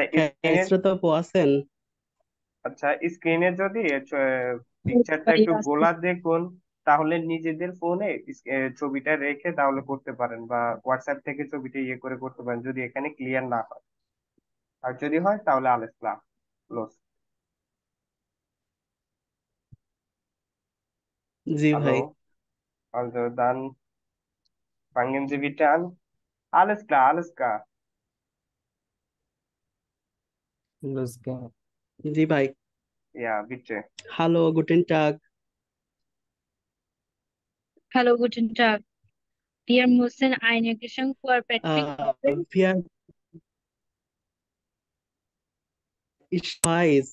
আচ্ছা হ্যাঁ, স্ক্রিনে, ইসরাত আপু আছেন? আচ্ছা স্ক্রিনে যদি পিকচারটা একটু গোলা দেখুন, তাহলে নিজেদের ফোনে ছবিটা রেখে তাহলে করতে পারেন, বা হোয়াটসঅ্যাপ থেকে ছবিটা ইয়ে করে করতে পারেন যদি এখানে ক্লিয়ার না হয়। আর যদি হয় তাহলে আলেসলা ক্লোজ। জি হ্যালো, ভাই। also dann fangen Sie bitte an. Alles klar, alles klar. Losgehen. জি ভাই। Ja, bitte. Hello, Guten tug. Hallo, guten Tag. Wir müssen eine Geschenk für Patrick kaufen. Wir ich weiß,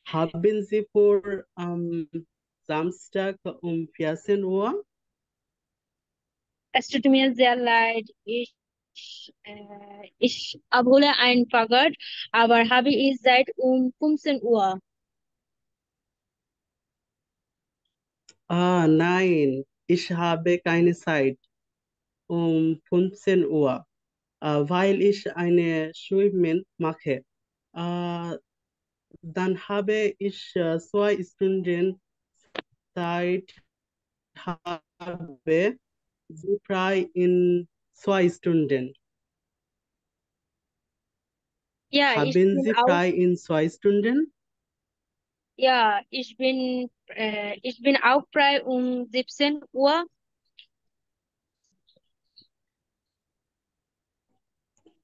haben Sie vor Samstag um 14 Uhr? Es tut mir sehr leid. Ich abhole ein Fahrrad, aber habe ich seit um 15 Uhr. Nein, ich habe keine Zeit um 15 Uhr, weil ich eine Schwimmen mache. Äh, Dann habe ich 2 Stunden Zeit, habe Sie frei in 2 Stunden. Ja, Haben Sie frei in 2 Stunden? ich bin auch frei um 17 Uhr.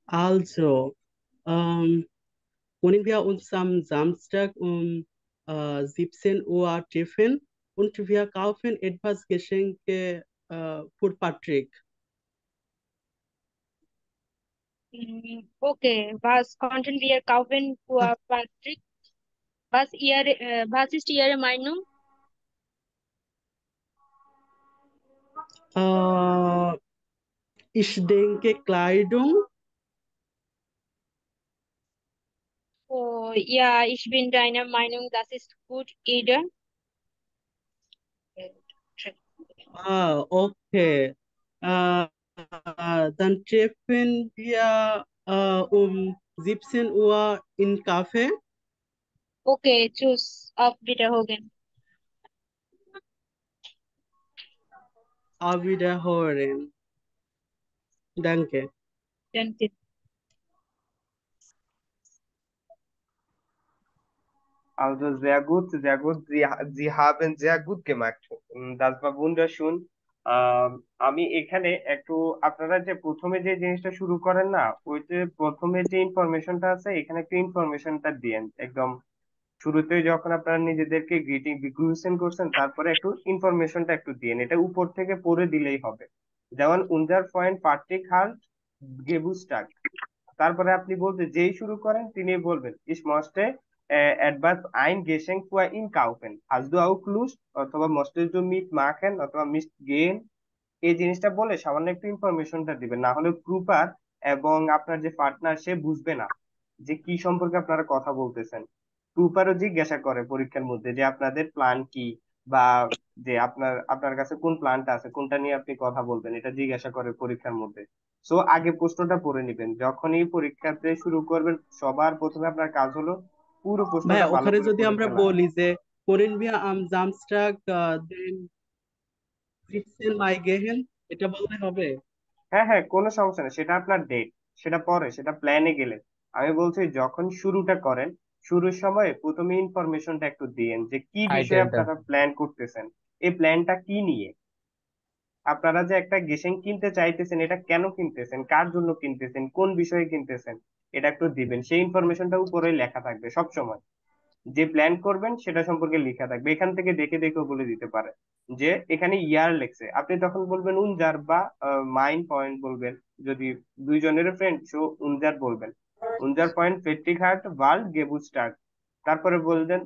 Also, können wir uns am Samstag um 17 Uhr treffen und wir kaufen etwas Geschenke für Patrick. Okay, was konnten wir kaufen für Patrick? Was ist Ihre Meinung? Äh, Ich denke Kleidung. Oh, ja, ich bin deiner Meinung, das ist gut, Ida. Okay. Äh, Dann treffen wir um 17 Uhr in Café. Okay, tschüss, auf Wiederhören. Auf Wiederhören. Danke. Danke. Also sehr gut, sehr gut. Sie haben sehr gut gemacht. Das war wunderschön. আমি এখানে একটু, আপনারা যে প্রথমে যে জিনিসটা শুরু করেন না, ওই যে প্রথমে যে ইনফরমেশনটা আছে এখানে একটু ইনফরমেশনটা দিয়েন একদম শুরুতেই, যখন আপনারা নিজেদেরকে বিগ্রুসেন করছেন তারপরে একটু ইনফরমেশনটা একটু দিয়েন, এটা উপর থেকে পড়ে দিলেই হবে। যেমন উনজার পয়েন্ট পার্টিক হাল্ট গেবুস্টাক, তারপরে আপনি বলতে যেই শুরু করেন তিনি বলবেন ich möchte etwas ein Geschenk für ihn kaufen, hast du auch Lust, অথবা möchtest du mitmachen অথবা মিস গেন। এই জিনিসটা বলে সামান্য একটু ইনফরমেশনটা দিবেন, না হলে গ্রুপার এবং আপনার যে পার্টনার সে বুঝবে না যে কি সম্পর্কে আপনারা কথা বলতেছেন। গ্রুপারও জিজ্ঞাসা করে পরীক্ষার মধ্যে যে আপনাদের প্ল্যান কি, বা যে আপনার কাছে কোন প্ল্যানটা আছে, কোনটা নিয়ে আপনি কথা বলবেন, এটা জিজ্ঞাসা করে পরীক্ষার মধ্যে। সো আগে প্রশ্নটা পড়ে নিবেন, যখনই পরীক্ষাতে শুরু করবেন সবার প্রথমে আপনার কাজ হলো পুরো প্রশ্নটা ভাইয়া, ভালো ওখানে করে যদি পড়ে আমরা ফেলা। বলি যে করেন wir am Samstag den 17 Mai gehen, এটা বলতে হবে? হ্যাঁ হ্যাঁ, কোনো সমস্যা নেই, সেটা আপনার ডেট, সেটা পরে, সেটা প্ল্যানে গেলে। আমি বলছি যখন শুরুটা করেন, শুরুর সময় প্রথমে ইনফরমেশনটা একটু দিয়েন যে কি বিষয়ে আইটেলটা আপনারা প্ল্যান করতেছেন, এই প্ল্যানটা কি নিয়ে। আপনারা যে একটা গেসিং কিনতে চাইতেছেন, এটা কেন কিনতেছেন, কার জন্য কিনতেছেন, কোন বিষয়ে কিনতেছেন, এটা একটু দিবেন। সেই ইনফরমেশনটা উপরে লেখা থাকবে সব সময়, যে প্ল্যান করবেন সেটা সম্পর্কে লেখা থাকবে, এখান থেকে দেখে দেখেও বলে দিতে পারে। যে এখানে ইয়ার লেখছে, আপনি তখন বলবেন উনজার বা মাইন পয়েন্ট বলবেন। যদি দুইজনের ফ্রেন্ড সো উনজার বলবেন, উনজার পয়েন্ট ফেট্টিঘাট ওয়ার্ল্ড গেবুস্টার্ট। তারপরে বলবেন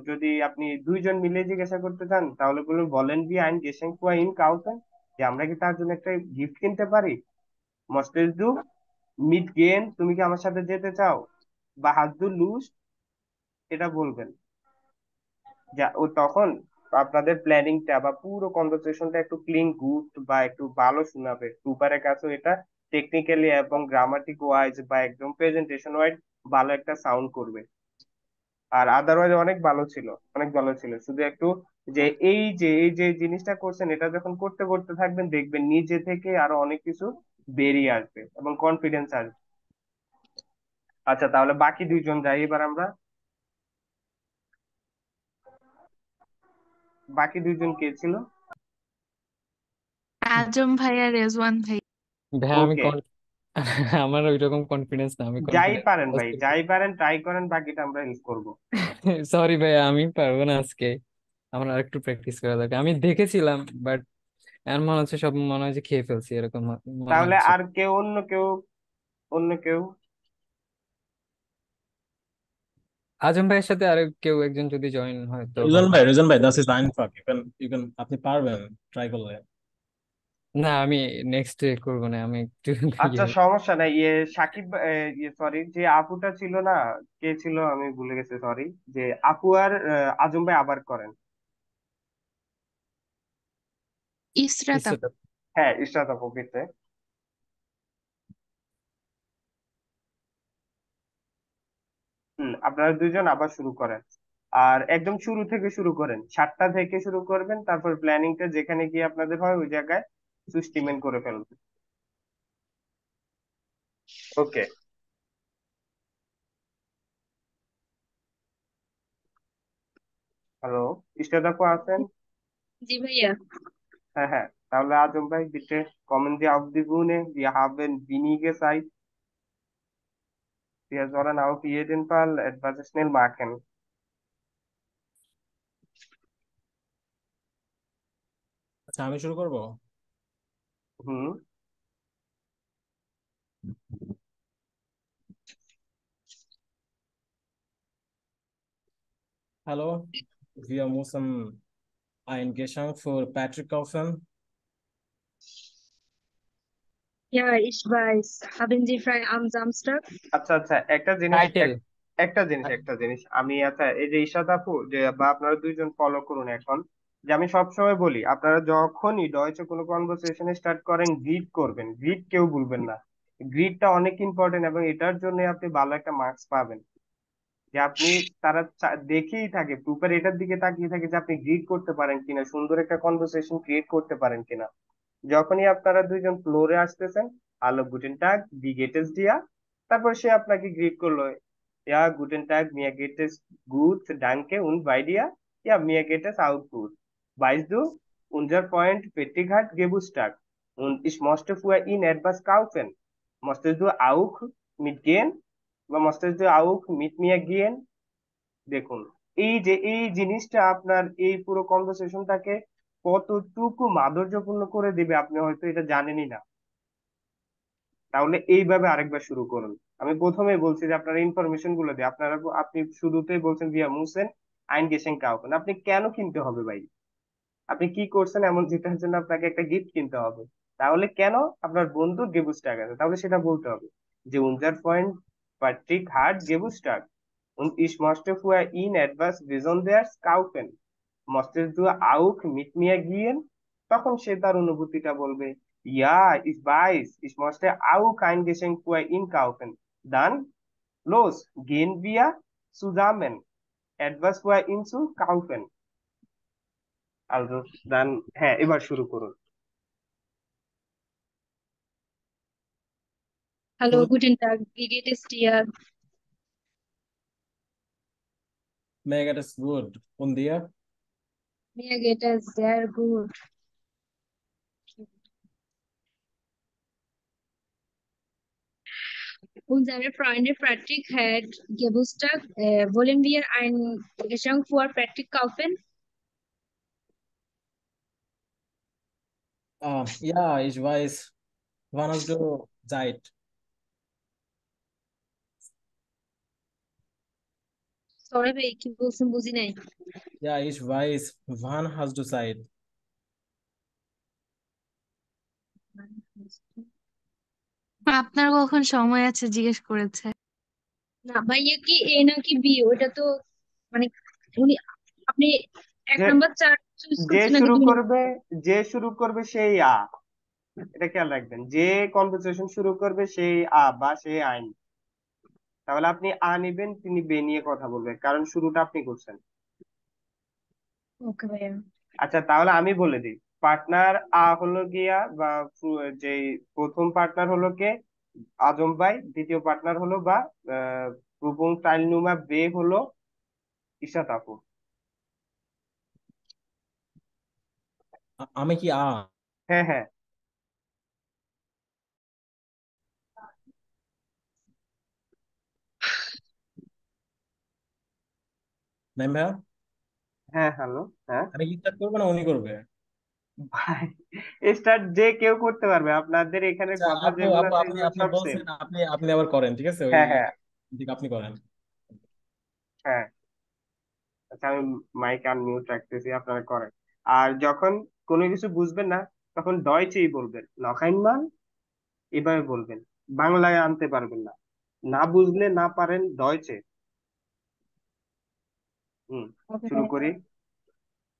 যদি আপনি দুইজন মিলে জিজ্ঞাসা করতে চান তাহলে বলবেন বলেন ভি আইন গেসেন কুয়া ইন কাউফেন, যে আমরা কি তার জন্য একটা গিফট কিনতে পারি। মস্টেস দু মিট গেন, তুমি কি আমার সাথে যেতে চাও, বা হাজদু লুজ, এটা বলবেন। যা ও তখন আপনাদের প্ল্যানিংটা বা পুরো কনভারসেশনটা একটু ক্লিন গুড বা একটু ভালো শোনাবে। সুপারের কাছেও এটা টেকনিক্যালি এবং গ্রামাটিক ওয়াইজ বা একদম প্রেজেন্টেশন ওয়াইজ ভালো একটা সাউন্ড করবে। আর আদারওয়াইজ অনেক ভালো ছিল, অনেক ভালো ছিল। শুধু একটু যে এই যে জিনিসটা করছেন, এটা যখন করতে করতে থাকবেন দেখবেন নিজে থেকে আরো অনেক কিছু বেরিয়ে আসবে এবং কনফিডেন্স আসবে। আচ্ছা, তাহলে বাকি দুইজন যাই এবার আমরা। বাকি দুইজন কে ছিল? আজম ভাই আর রেজওয়ান ভাই। ভাই আমি ওকে, আমার ওইরকম কনফিডেন্স না, আমি যাই কনফিডেন্স। পারেন ভাই, যাই পারেন ট্রাই করেন, বাকিটা আমরা হেল্প করবো। সরি ভাই, আমি পারবো না আজকে। আমার আর একটু প্র্যাকটিস করা দরকার। আমি দেখেছিলাম, বাট আমার মনে হচ্ছে সব মনে হয় যে খেয়ে ফেলছি, এরকম মনে তাহলে হচ্ছে। আর কেউ, অন্য কেউ, অন্য কেউ। আজম ভাইয়ের সাথে আর কেউ একজন যদি জয়েন হয় তো ভালো। রিজন ভাই, দ্যাটস ইজ আইনফাক। ইউ ক্যান আপনি পারবেন ট্রাই করলে। না, আমি নেক্সট ডে করবো না, আমি একটু আচ্ছা, ইয়ে। সমস্যা নাই। ইয়ে সরি, যে আপুটা ছিল না, কে ছিল আমি ভুলে গেছি, সরি। যে আপু আর আজম ভাই আবার করেন। ইসরাত আপু। ইসরাত। হ্যাঁ, ইশরাত আপু পিছে। আপনারা দুইজন আবার শুরু করেন। আর একদম শুরু থেকে শুরু করেন, 7টা থেকে শুরু করবেন, তারপর প্ল্যানিংটা যেখানে গিয়ে আপনাদের হয় ওই জায়গায় সুস্টিমেন্ট করে ফেলবেন। ওকে। হ্যালো, ইশরাত আপু আছেন? জি ভাইয়া। হ্যাঁ হ্যাঁ, তাহলে আজম ভাই, bitte kommen Sie auf die Bühne, wir haben wenige Zeit, wir sollen auf jeden Fall etwas schnell machen. আচ্ছা, আমি শুরু করব। হুম। Hallo, wir müssen ein Geschenk für Patrick kaufen. Ja, ich weiß. Haben Sie frei am Samstag? আচ্ছা আচ্ছা, একটা জিনিস, title. একটা জিনিস আমি, আচ্ছা, এই যে ঈশাদ আপু, যে বা আপনারা দুইজন ফলো করুন এখন। যে আমি সবসময় বলি, আপনারা যখনই ডয়েচে কোনো কনভারসেশন স্টার্ট করেন, গ্রিড করবেন, গ্রিড কেউ ভুলবেন না। গ্রিডটা অনেক ইম্পর্টেন্ট এবং এটার জন্য আপনি ভালো একটা মার্কস পাবেন। যে আপনি, তারা দেখেই থাকে, প্রপার এটার দিকে তাকিয়ে থাকে যে আপনি গ্রিড করতে পারেন কিনা, সুন্দর একটা কনভারসেশন ক্রিয়েট করতে পারেন কিনা। যখনই আপনারা দুইজন ফ্লোরে আসতেছেন, হ্যালো গুটেন টাগ, বি গেটেস দিয়া, তারপর সে আপনাকে গ্রিট করলো, ইয়া গুটেন টাগ, মিয়া গেটেস গুড ডানকে উন বাই দিয়া, ইয়া মিয়া গেটেস আউট গুড, বাইস দু unser Freund Pettig hat Geburtstag und ich möchte für ihn etwas kaufen. Möchtest du auch mitgehen? বা möchtest du auch mit mir gehen? দেখুন, এই যে এই জিনিসটা আপনার এই পুরো কনভারসেশনটাকে কতটুকু মাধুর্যপূর্ণ করে দিবে আপনি হয়তো এটা জানেনই না। তাহলে এইভাবে আরেকবার শুরু করুন। আমি প্রথমেই বলছি যে আপনারা ইনফরমেশন গুলো দিয়ে আপনারা, আপনি শুরুতেই বলছেন ভিয়া মুসেন আইন গেছেন কাউকে, আপনি কেন কিনতে হবে ভাই? আপনি কি করছেন এমন যেটার জন্য আপনাকে একটা গিফট কিনতে হবে? তাহলে কেন? আপনার বন্ধুর গেবুস্টাগ আছে, তাহলে সেটা বলতে হবে যে উনজার পয়েন্ট পাট্রিক হার্ট গেবুস্টাগ und ich möchte für ihn etwas Besonderes kaufen. Möchtest du auch mit mir gehen? তখন সে তার অনুভূতিটা বলবে, ja, ich weiß, ich möchte auch ein Geschenk für ihn kaufen. Dann los, gehen wir zusammen etwas für ihn zu kaufen. Also, dann, হ্যাঁ, এবার শুরু করুন। Hallo, guten Tag. Wie geht es dir? Mir geht es gut. Und dir? Mir geht es sehr gut. Unsere Freunde Patrick hat Geburtstag. Wollen wir ein Geschenk für Patrick kaufen? Ja, ich weiß. Wann hast du Zeit? Sorry ভাই, কি বলছেন বুঝি নাই। Ja, ich weiß. Wann hast du Zeit? আপনার কখন সময় আছে জিজ্ঞেস করেছে। না ভাইয়া, কি এ নাকি বি ওটা তো, মানে উনি, আপনি এক যে নাম্বার চার চুজ যে করছেন নাকি শুরু দুই নাম্বার? করবে, যে শুরু করবে সেই আ, এটা খেয়াল রাখবেন, যে কনভারসেশন শুরু করবে সেই আ বা সেই আইন। তাহলে আপনি আ নিবেন, তিনি বে নিয়ে কথা বলবেন, কারণ শুরুটা আপনি করছেন। ওকে ভাইয়া। আচ্ছা, তাহলে আমি বলে দিই। পার্টনার আ হলো গিয়া বা যে প্রথম পার্টনার হলো কে, আজম ভাই। দ্বিতীয় পার্টনার হলো বা রূপং তাইলনুমা বে হলো ইশাত আপু। আমি কি আ? হ্যাঁ হ্যাঁ। নাইম ভাইয়া, হ্যাঁ হ্যালো। হ্যাঁ আমি কি স্টার্ট করবো না উনি করবে? ভাই, স্টার্ট যে কেউ করতে পারবে, আপনাদের এখানে আচ্ছা, কথা আপু যেগুলো আপু আছে আপনি এগুলো আপনি সব সেম। বলছেন, আপনি আপনি আবার করেন, ঠিক আছে? ওই হ্যাঁ হ্যাঁ। দিকে আপনি করেন। হ্যাঁ। আচ্ছা, আমি মাইক আনমিউট রাখতেছি, আপনারা করেন। আর যখন কোনো কিছু বুঝবেন না, তখন ডয়চেই বলবেন, নখাইনমান এভাবে বলবেন, বাংলায় আনতে পারবেন না। না বুঝলে না পারেন ডয়চে। হুম। ওকে শুরু ভাইয়া। করি।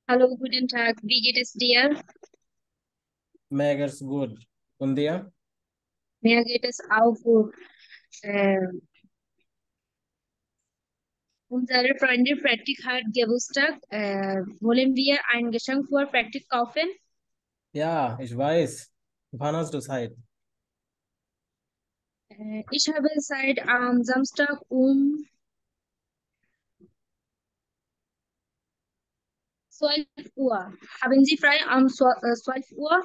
Hello, গুডেন tug, wie geht es dir? Mir geht's gut. Und dir? Mir geht es auch gut. Äh, Unsere Freundin Patrick hat Geburtstag. Wollen wir ein Geschenk für Patrick kaufen? Ja, ich weiß. Wann hast du Zeit? Ich habe Zeit am Samstag um 12 Uhr. Haben Sie frei am 12 Uhr?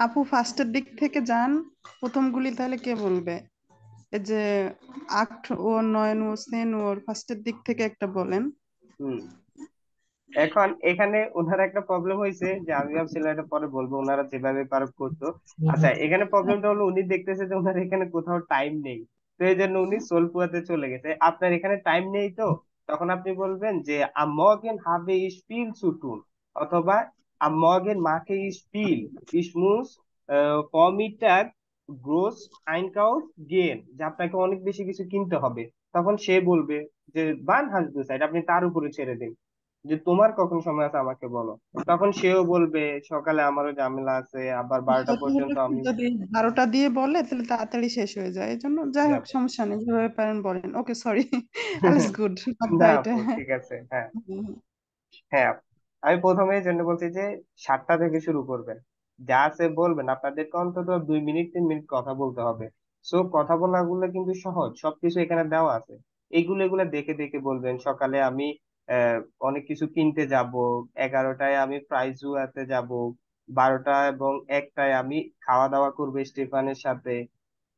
আপু ফার্স্টের দিক থেকে যান, প্রথমগুলি তাহলে কে বলবে? এই যে আট ও নয়ন ও সেন ওর ফার্স্টের দিক থেকে একটা বলেন। হুম। এখন এখানে ওনার একটা প্রবলেম হয়েছে, যে আমি ভাবছিলাম এটা পরে বলবো, ওনারা যেভাবে পারো করতো। আচ্ছা, এখানে প্রবলেমটা হলো উনি দেখতেছে যে ওনার এখানে কোথাও টাইম নেই। তো এই জন্য উনি সোলপুয়াতে চলে গেছে। আপনার এখানে টাইম নেই তো, তখন আপনি বলবেন যে am Morgen habe ich viel zu tun, অথবা am Morgen mache ich viel, ich muss Vormittag groß Einkauf gehen, যে আপনাকে অনেক বেশি কিছু কিনতে হবে। তখন সে বলবে যে wann hast du Zeit, আপনি তার উপরে ছেড়ে দিন যে তোমার কখন সময় আছে আমাকে বলো। তখন সেও বলবে সকালে আমারও ঝামেলা আছে, আবার 12টা পর্যন্ত আমি। যদি 12টা দিয়ে বলে তাহলে তাড়াতাড়ি শেষ হয়ে যায়, এই জন্য যাই হোক যাবো। সমস্যা নেই, যেভাবে পারেন বলেন। ওকে, সরি। আলস গুড, না এটা। আপু, ঠিক আছে। হ্যাঁ হ্যাঁ। আমি প্রথমে এই জন্য বলছি যে 7টা থেকে শুরু করবেন। যা আছে বলবেন, আপনাদেরকে অন্তত 2 মিনিট 3 মিনিট কথা বলতে হবে। সো কথা বলাগুলো কিন্তু সহজ, সবকিছু এখানে দেওয়া আছে। এগুলো দেখে দেখে বলবেন, সকালে আমি আহ অনেক কিছু কিনতে যাব, 11টায় আমি প্রাইজুয়াতে যাব, 12টা এবং 1টায় আমি খাওয়া দাওয়া করবো স্টিফানের সাথে,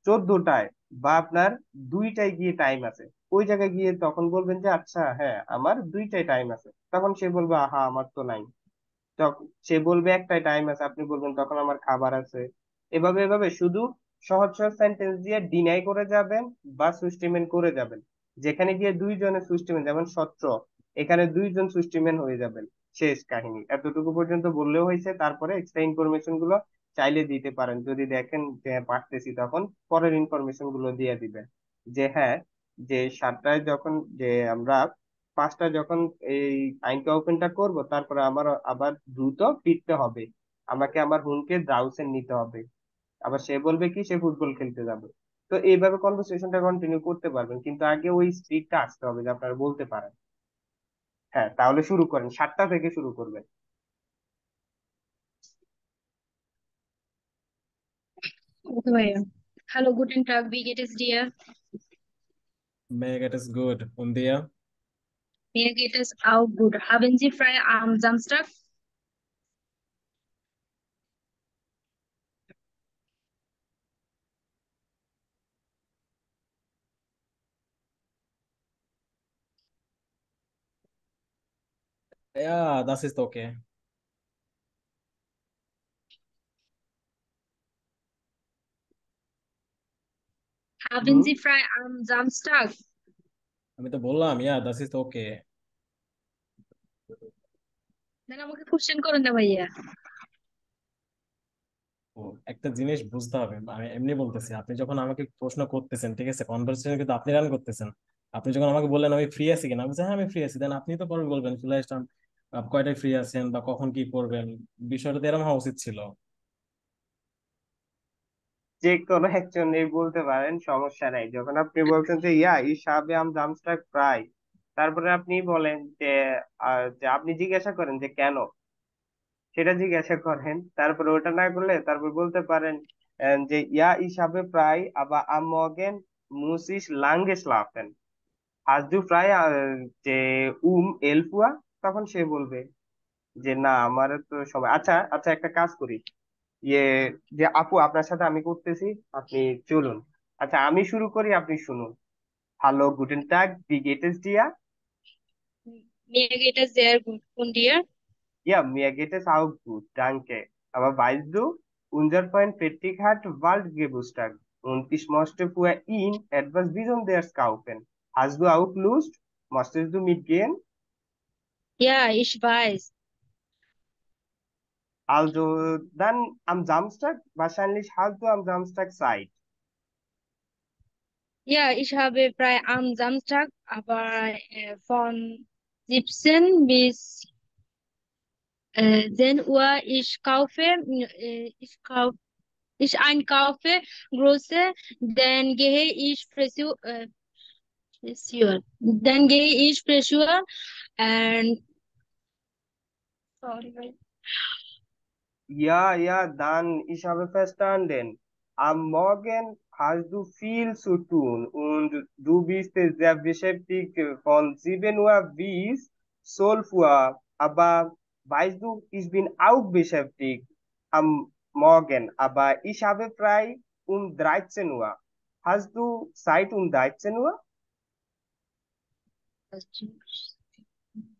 14টায় বা আপনার 2টায় গিয়ে টাইম আছে। ওই জায়গায় গিয়ে তখন বলবেন যে আচ্ছা হ্যাঁ আমার 2টায় টাইম আছে, তখন সে বলবে আহা আমার তো নাই। তখন সে বলবে 1টায় টাইম আছে, আপনি বলবেন তখন আমার খাবার আছে। এভাবে এভাবে শুধু সহজ সহজ সেন্টেন্স দিয়ে ডিনাই করে যাবেন বা সুস্টিমেন করে যাবেন। যেখানে গিয়ে দুইজনের সুস্টিমেন, যেমন সত্র, এখানে দুইজন সুস্টিমেন হয়ে যাবেন। শেষ কাহিনী এতটুকু পর্যন্ত বললেও হয়েছে। তারপরে এক্সট্রা ইনফরমেশন গুলো চাইলে দিতে পারেন, যদি দেখেন যে পারতেছি, তখন পরের ইনফরমেশন গুলো দিয়ে দিবেন। যে হ্যাঁ, যে 7টায় যখন, যে আমরা 5টা যখন এই আইনকা ওপেনটা করব, তারপরে আমার আবার দ্রুত ফিরতে হবে, আমাকে আমার হুমকে ড্রাউসেন নিতে হবে। আবার সে বলবে কি সে ফুটবল খেলতে যাবে। তো এইভাবে কনভারসেশনটা কন্টিনিউ করতে পারবেন, কিন্তু আগে ওই স্পিডটা আসতে হবে যে আপনারা বলতে পারেন। হ্যাঁ, তাহলে শুরু করেন, 7টা থেকে শুরু করবেন। Okay ভাইয়া। Hallo, guten Tag, wie geht es dir? Mir geht es gut. Und dir? Mir geht es auch gut. Haben Sie frei am Samstag? Ja, das ist okay. Haben hmm. Sie frei am Samstag? আমি তো বললাম, ja, das ist okay. দেন আমাকে question করেন না ভাইয়া। ও, একটা জিনিস বুঝতে হবে, আমি এমনি বলতেছি, আপনি যখন আমাকে প্রশ্ন করতেছেন, ঠিক আছে, কনভারসেশন কিন্তু আপনি রান করতেছেন। আপনি যখন আমাকে বললেন আমি ফ্রি আছি কিনা, আমি বলছি হ্যাঁ আমি ফ্রি আছি, দেন আপনি তো পরে বলবেন চলে আসলাম, কয়টায় ফ্রি আছেন বা কখন কি করবেন। বিষয়টা তো এরকম হওয়া উচিত ছিল। যে কোনো একজনই বলতে পারেন, সমস্যা নাই। যখন আপনি বলছেন যে ইয়া ইসাবে আম জামস্টাক প্রায়, তারপরে আপনি বলেন যে যে আপনি জিজ্ঞাসা করেন যে কেন, সেটা জিজ্ঞাসা করেন। তারপরে ওটা না করলে তারপর বলতে পারেন যে ইয়া ইসাবে প্রায় আবার আম মর্গেন মুস ইস lang geschlafen, hast du frei যে এলফুয়া, তখন সে বলবে যে না আমার তো সময়। আচ্ছা আচ্ছা, একটা কাজ করি, ইয়ে যে আপু আপনার সাথে আমি করতেছি, আপনি চলুন। আচ্ছা আমি শুরু করি, আপনি শুনুন। Hello Guten tug, wie geht es dir? Mir geht es sehr gut. Und dir? Ja, mir geht es auch gut, danke. Aber weißt du, unser Freund Patrick hat Waldgeburtstag und ich möchte für ihn etwas Besonderes kaufen. Hast du auch Lust? Möchtest du mitgehen? Ja, ich weiß. Also dann am Samstag, wahrscheinlich hast du am Samstag Zeit. Ja, ich habe frei am Samstag, aber von 17 bis 10 Uhr ich einkaufe große, dann gehe ich Friseur. Dann gehe ich Friseur und sorry. Ja, ja, dann, ich habe verstanden. Am Morgen hast du viel zu tun und du bist sehr beschäftigt von 7 Uhr bis 12 Uhr. Aber weißt du, ich bin auch beschäftigt am Morgen, aber ich habe frei um 13 Uhr. Hast du Zeit um 13 Uhr?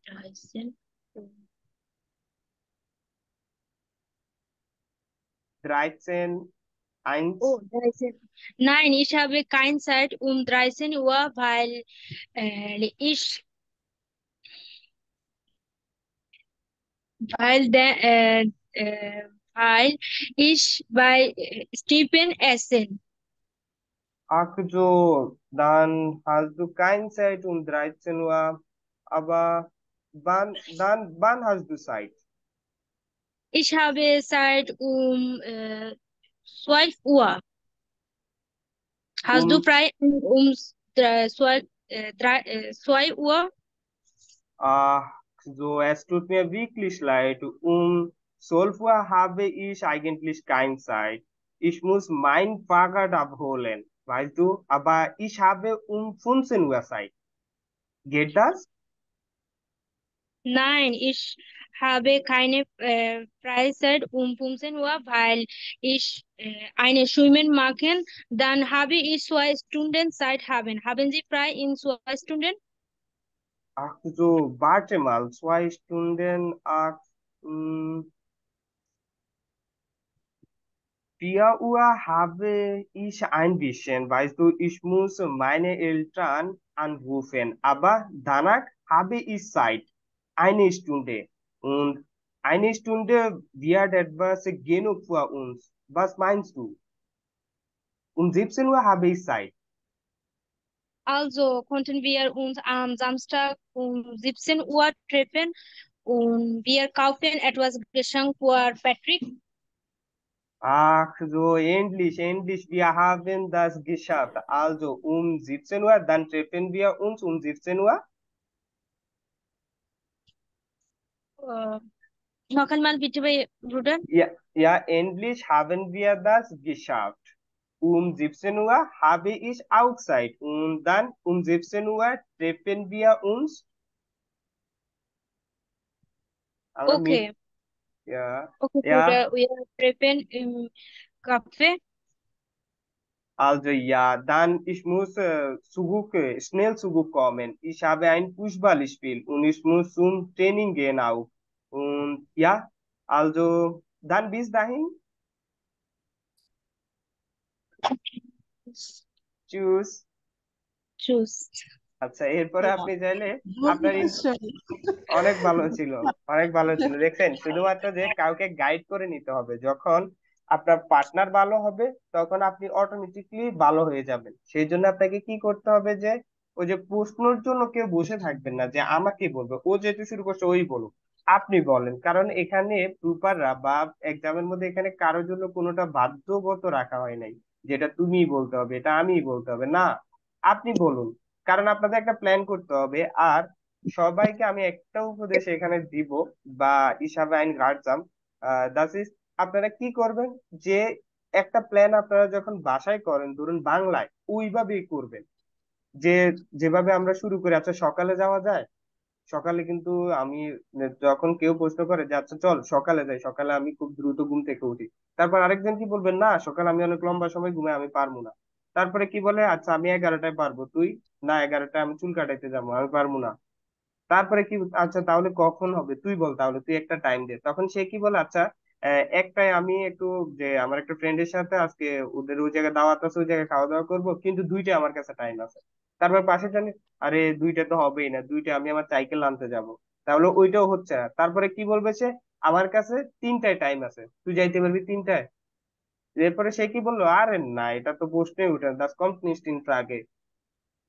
13. 13, 1. Oh, 13. Nein, ich habe keine Zeit um 13 Uhr, weil äh, ich, weil, der, weil ich bei Stephen essen. Ach so, dann hast du keine Zeit um 13 Uhr, aber wann hast du Zeit? Ich habe Zeit um 12 Uhr. Hast du Um, frei um 2 Uhr? ach so, es tut mir wirklich leid. Um 12 Uhr habe ich eigentlich keine Zeit. Ich muss mein Fahrrad abholen, weißt du, aber ich habe um 15 Uhr Zeit. Geht das? Nein, ich habe keine Freizeit um 15 Uhr, weil ich eine Schwimmen machen. Dann habe ich 2 Stunden Zeit haben. Haben Sie frei in 2 Stunden? Ach so, warte mal, 2 Stunden, ach, mm, 4 Uhr habe ich ein bisschen, weißt du, ich muss meine Eltern anrufen, aber danach habe ich Zeit. 1 Stunde. Und 1 Stunde wird etwas genug für uns. Was meinst du? Um 17 Uhr habe ich Zeit. Also konnten wir uns am Samstag um 17 Uhr treffen und wir kaufen etwas Geschenk für Patrick. Ach so, endlich, endlich, wir haben das geschafft. Also um 17 Uhr, dann treffen wir uns um 17 Uhr. Äh, Noch einmal bitte, Bruder. Ja, ja, endlich haben wir das geschafft. Um 17 Uhr habe ich auch Zeit und dann um 17 Uhr treffen wir uns. Aber mit, Okay, ja, okay, ja, Bruder, wir treffen im Café. also ja, dann ich muss schnell zurückkommen. Ich habe ein Fußballspiel und ich muss zum Training gehen auch. Und ja, also dann bis dahin. Tschüss. Tschüss. আচ্ছা এরপরে আপনি চাইলে good আপনার question. অনেক ভালো ছিল, অনেক ভালো ছিল। দেখছেন, শুধুমাত্র যে কাউকে গাইড করে নিতে হবে, যখন আপনার পার্টনার ভালো হবে তখন আপনি অটোমেটিকলি ভালো হয়ে যাবেন। সেই জন্য আপনাকে কি করতে হবে যে ওই যে প্রশ্নের জন্য কেউ বসে থাকবেন না যে আমাকে বলবে, ও যেহেতু শুরু করছে ওই বলুক। আপনি বলেন, কারণ এখানে প্রুফাররা বা এক্সামের মধ্যে এখানে কারোর জন্য কোনোটা বাধ্যগত রাখা হয় নাই যেটা তুমিই বলতে হবে, এটা আমিই বলতে হবে না। আপনি বলুন, কারণ আপনাদের একটা প্ল্যান করতে হবে। আর সবাইকে আমি একটা উপদেশ এখানে দিব, বা হিসাবে আইন গার্জাম, দ্যাট ইজ, আপনারা কি করবেন, যে একটা প্ল্যান আপনারা যখন বাসায় করেন, ধরুন বাংলায়, ওইভাবেই করবেন। যে যেভাবে আমরা শুরু করি, আচ্ছা সকালে যাওয়া যায়, সকালে কিন্তু আমি, যখন কেউ প্রশ্ন করে যে আচ্ছা চল সকালে যাই, সকালে আমি খুব দ্রুত ঘুম থেকে উঠি, তারপর আরেকজন কি বলবেন, না সকালে আমি অনেক লম্বা সময় ঘুমাই, আমি পারবো না। তারপরে কি বলে, আচ্ছা আমি 11টায় পারবো, তুই? না, 11টায় আমি চুল কাটাইতে যাবো, আমি পারবো না। তারপরে কি, আচ্ছা তাহলে কখন হবে, তুই বল, তাহলে তুই একটা টাইম দে। তখন সে কি বলে, আচ্ছা একটাই আমি একটু, যে আমার একটা ফ্রেন্ডের সাথে আজকে ওদের ওই জায়গায় দাওয়াত আছে, ওই জায়গায় খাওয়া দাওয়া করবো, কিন্তু 2টায় আমার কাছে টাইম আছে। তারপর পাশে জানি, আরে 2টা তো হবেই না, 2টায় আমি আমার সাইকেল আনতে যাব, তাহলে ওইটাও হচ্ছে না। তারপরে কি বলবে সে, আমার কাছে 3টায় টাইম আছে, তুই যাইতে পারবি 3টায়? এরপরে সে কি বললো, আরে না এটা তো প্রশ্নই উঠে না, দাস কমট নিশ্ট ইন ফ্রাগে।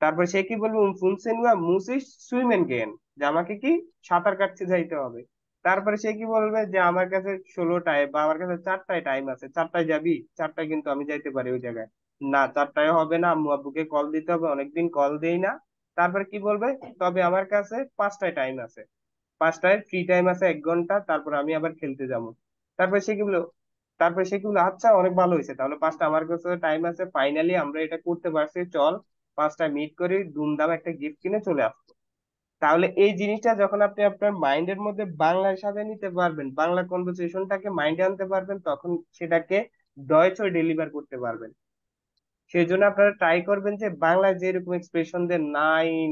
তারপর সে কি বলবে, ফুনসেনুয়া মুসিস সুইমেন গেন, যে আমাকে কি সাঁতার কাটতে যাইতে হবে। তারপরে সে কি বলবে, যে আমার কাছে 16টায় বা আমার কাছে 4টায় টাইম আছে, 4টায় যাবি? 4টায় কিন্তু আমি যাইতে পারি ওই জায়গায়। না, 4টায় হবে না, আম্মু আব্বুকে কল দিতে হবে, অনেকদিন কল দেই না। তারপরে কি বলবে, তবে আমার কাছে 5টায় টাইম আছে, 5টায় ফ্রি টাইম আছে 1 ঘন্টা, তারপর আমি আবার খেলতে যাবো। তারপরে সে কি বললো, আচ্ছা অনেক ভালো হয়েছে, তাহলে 5টা আমার কাছে টাইম আছে, ফাইনালি আমরা এটা করতে পারছি, চল 5টায় মিট করি, ধুমধাম একটা গিফট কিনে চলে আসবো। তাহলে এই জিনিসটা যখন আপনি আপনার মাইন্ডের মধ্যে বাংলায় সাজিয়ে নিতে পারবেন, বাংলা কনভারসেশনটাকে মাইন্ডে আনতে পারবেন, তখন সেটাকে ডয়চ ডেলিভার করতে পারবেন। সেই জন্য আপনারা ট্রাই করবেন যে বাংলায় যেরকম এক্সপ্রেশন দেন, নাইন,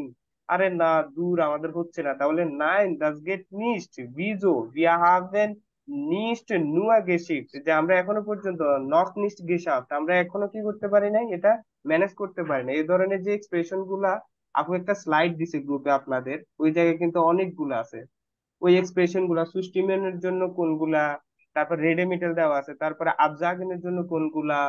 আরে না দূর আমাদের হচ্ছে না, তাহলে nine Das gate নিস্ট ভিজো wir haben nicht nur geschickt, যে আমরা এখনো পর্যন্ত নট নিস্ট geschafft, আমরা এখনো কি করতে পারি নাই, এটা ম্যানেজ করতে পারি না। এই ধরনের যে এক্সপ্রেশন গুলা, আপু একটা স্লাইড দিছে গ্রুপে আপনাদের, ওই জায়গায় কিন্তু অনেকগুলো আছে। ওই এক্সপ্রেশন গুলা, সুস্টিমেনের জন্য কোনগুলা, তারপর রেডেমিটেল দেওয়া আছে, তারপরে আবজাগেনের জন্য কোনগুলা,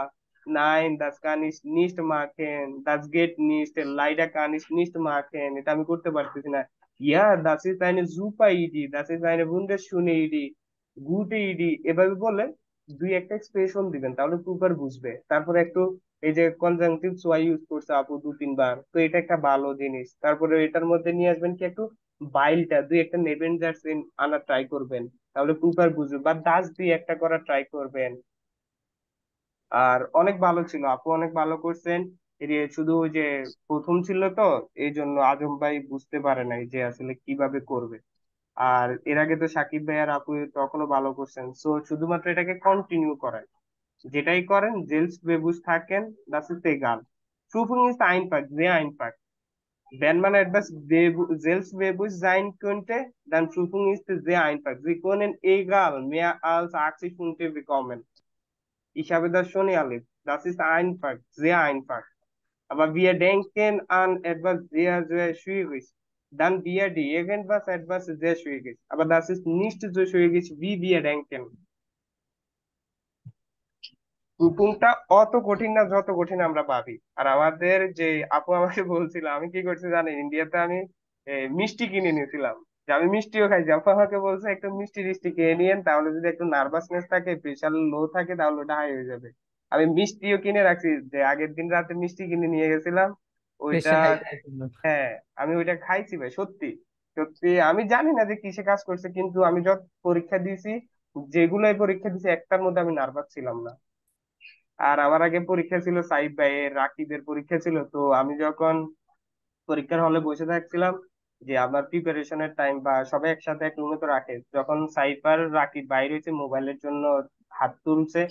নাইন দাস কান ইস নিস্ট মাখেন, দাস গেট নিস্ট লাইডা কান ইস নিস্ট মাখেন, এটা আমি করতে পারতেছি না। ইয়া দাস ইজ eine super Idee, das ist eine wunderschöne Idee, gute Idee, এভাবে বলে দুই একটা এক্সপ্রেশন দিবেন, তাহলে প্রপার বুঝবে। তারপরে একটু, এই যে কনজাংটিভস ওয়াই ইউজ করছে আপু 2-3 বার, তো এটা একটা ভালো জিনিস। তারপরে এটার মধ্যে নিয়ে আসবেন কি, একটু বাইলটা দুই একটা নেবেন, জার্সি আনার ট্রাই করবেন, তাহলে প্রপার বুঝবে। বা দাস দিয়ে একটা করার ট্রাই করবেন। আর অনেক ভালো ছিল আপু, অনেক ভালো করছেন। এই যে শুধু ওই যে প্রথম ছিল তো, এই জন্য আজম ভাই বুঝতে পারে নাই যে আসলে কিভাবে করবে। আর এর আগে তো সাকিব ভাই আর আপু তখনও ভালো করছেন, সো শুধুমাত্র এটাকে কন্টিনিউ করেন, যেটাই করেন জেলস বেবুস থাকেন, das ist egal. Prüfung ist einfach, sehr einfach. Wenn man etwas selbstbewusst sein könnte, dann Prüfung ist sehr einfach. Sie können egal mehr als 80 Punkte bekommen. Ich habe das schon erlebt. Das ist einfach, sehr einfach. Aber wir denken an etwas sehr, sehr Schwieriges. Dann wird irgendwas etwas sehr Schwieriges. Aber das ist nicht so schwierig, wie wir denken. কুকিংটা অত কঠিন না যত কঠিন আমরা ভাবি। আর আমাদের যে আপু আমাকে বলছিল, আমি কি করছি জানেন, ইন্ডিয়াতে আমি মিষ্টি কিনে নিয়েছিলাম, যে আমি মিষ্টিও খাইছি। আপু আমাকে বলছে একটু মিষ্টি টিষ্টি খেয়ে নিয়েন, তাহলে যদি একটু নার্ভাসনেস থাকে, প্রেশার লো থাকে, তাহলে ওটা হাই হয়ে যাবে। আমি মিষ্টিও কিনে রাখছি, যে আগের দিন রাতে মিষ্টি কিনে নিয়ে গেছিলাম ওইটা। প্রেশার হাই করার জন্য। হ্যাঁ, আমি ওইটা খাইছি ভাই, সত্যি সত্যি। আমি জানি না যে কিসে কাজ করছে, কিন্তু আমি যত পরীক্ষা দিয়েছি, যেগুলোই পরীক্ষা দিয়েছি, একটার মধ্যে আমি নার্ভাস ছিলাম না। আর আমার আগে পরীক্ষা ছিল সাইব ভাইয়ের, রাকিবের পরীক্ষা ছিল, তো আমি যখন পরীক্ষার হলে বসে থাকছিলাম, যে আমার প্রিপারেশনের টাইম বা সবাই একসাথে এক রুমে তো রাখে, যখন সাইব আর রাকিব বাইরে হয়েছে মোবাইলের জন্য হাত তুলছে,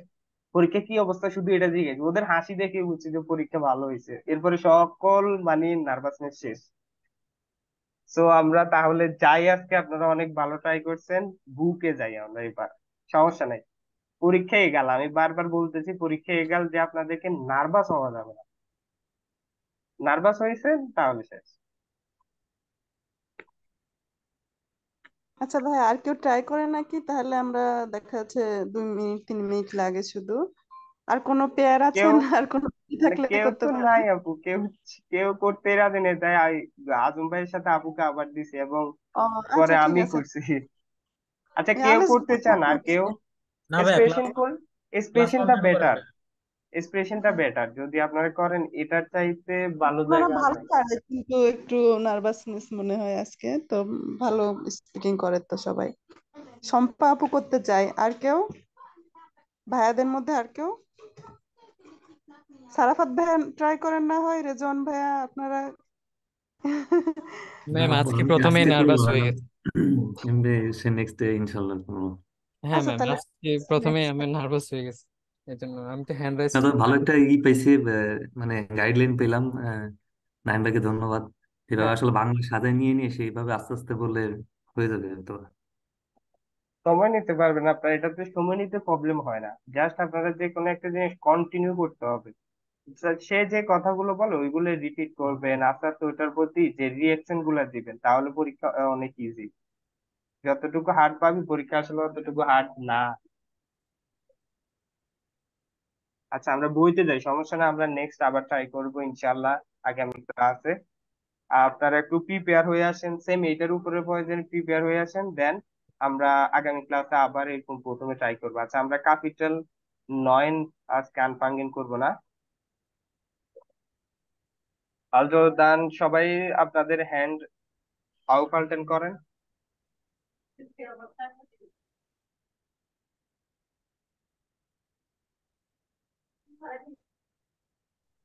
পরীক্ষা কি অবস্থা শুধু এটা জিজ্ঞেস, ওদের হাসি দেখে বুঝছি যে পরীক্ষা ভালো হয়েছে, এরপরে সকল মানে নার্ভাসনেস শেষ। সো আমরা তাহলে যাই আজকে, আপনারা অনেক ভালো ট্রাই করছেন, বুকে যাই আমরা এবার, সমস্যা নাই। পরীক্ষায় গেল, আমি বারবার বলতেছি পরীক্ষায় গেল, যে আপনাদেরকে নার্ভাস হওয়া যাবে না। নার্ভাস হয়েছেন তাহলে শেষ। আচ্ছা ভাই, আর কেউ ট্রাই করে নাকি? তাহলে আমরা, দেখা যাচ্ছে 2 মিনিট 3 মিনিট লাগে শুধু। আর কোনো পেয়ার কেউ, আছেন? আর কোনো মানে থাকলে কেউ করতে তো পারেন। নাই আপু, কেউ কেউ করতে রাজি নেই, তাই আজম ভাইয়ের সাথে আপুকে আবার দিছি, এবং ও, পরে আচ্ছা ঠিক আমি আছে। করছি। আচ্ছা, কেউ আনিস করতে চান আর কেউ? না ভাইয়া, স্পেশন কোন? ক্লাস স্পেশনটা কন্টিনিউ করেন। বেটার, স্পেশনটা বেটার যদি আপনারা করেন, এটার চাইতে ভালো ওরা জায়গা ভালো আছে। পারে কিন্তু একটু নার্ভাসনেস মনে হয় আজকে তো। ভালো স্পিকিং করে তো সবাই। শম্পা আপু করতে চাই, আর কেউ? ভাইয়াদের মধ্যে আর কেউ? সারাফাত ভাইয়া ট্রাই করেন না হয়, রেজন ভাইয়া আপনারা? ম্যাম না, আজকে আমি প্রথমেই আজকে করবো নার্ভাস না। হয়ে গেছে। এমনি সে নেক্সট ডে ইনশাল্লাহ করবো। হ্যাঁ আচ্ছা ম্যাম, তাহলে আজকে প্রথমেই আমি নার্ভাস হয়ে গেছি, এই জন্য আমি তো হ্যান্ড রাইজ না তো করি ভালো না। একটা পাইছি, মানে গাইডলাইন পেলাম। নাইম ভাইকে ধন্যবাদ। এভাবে হ্যাঁ, আসলে বাংলা সাজায় নিয়ে নিয়ে সেইভাবে আস্তে আস্তে বললে হয়ে যাবে তো। সময় নিতে পারবেন আপনারা, এটাতে সময় নিতে প্রবলেম হয় না। জাস্ট আপনারা যে কোনো একটা জিনিস কন্টিনিউ করতে হবে। সে যে কথাগুলো বলে ওইগুলো রিপিট করবেন, আস্তে আস্তে ওইটার প্রতি যে রিয়েকশন গুলা দিবেন, তাহলে পরীক্ষা অনেক ইজি। যতটুকু হার্ড পাবি পরীক্ষা আসলে অতটুকু হার্ড না। আচ্ছা, আমরা বইতে যাই, সমস্যা না, আমরা নেক্সট আবার ট্রাই করবো ইনশাল্লাহ আগামী ক্লাসে। আপনারা একটু প্রিপেয়ার হয়ে আসেন, সেম এইটার উপরে প্রয়োজন প্রিপেয়ার হয়ে আসেন, দেন আমরা আগামী ক্লাসে আবার এরকম প্রথমে ট্রাই করবো। আচ্ছা, আমরা ক্যাপিটাল 9 আজকে আনপাঙ্গিং করবো না। অলজো দান সবাই আপনাদের হ্যান্ড আউকাল্টেন করেন।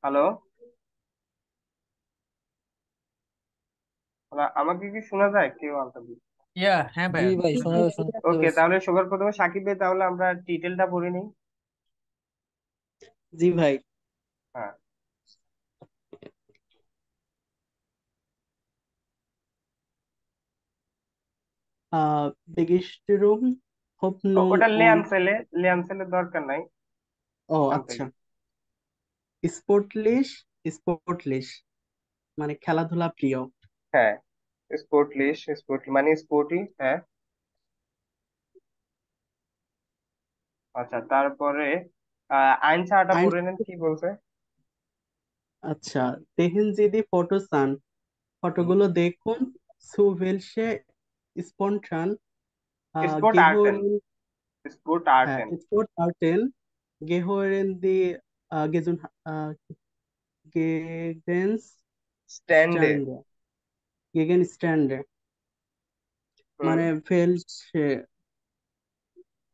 হ্যালো, আমাকে কি শোনা যায়? কেউ আনসার দিন। হ্যাঁ জি ভাইয়া। ভাই, শুনতে ওকে, পাচ্ছি। তাহলে সবার প্রথমে সাকিব ভাই, তাহলে আমরা ডিটেলটা পড়ে নিই। জি ভাই। হ্যাঁ, Begeisterung, Hoffnung ওটা und লেয়ানসেলে, লেয়ানসেলের দরকার নাই, ওখান আচ্ছা, থেকে। স্পোর্টলিশ, স্পোর্টলিশ মানে খেলাধুলা প্রিয়। হ্যাঁ, স্পোর্টলিশ, স্পোর্ট মানে স্পোর্টি, হ্যাঁ। আচ্ছা, তারপরে আইন ছাড়াটা আইন, পড়ে নেন, কি বলছে? আচ্ছা, দেখেন যদি ফটো চান, ফটোগুলো দেখুন। zu welche spontan স্পোর্ট আর্টেন, gehören, স্পোর্ট হ্যাঁ, আর্টেন Sportarten gehören die স্ট্যান্ডে। Gegenstände, Gegenstände হুম। মানে welche,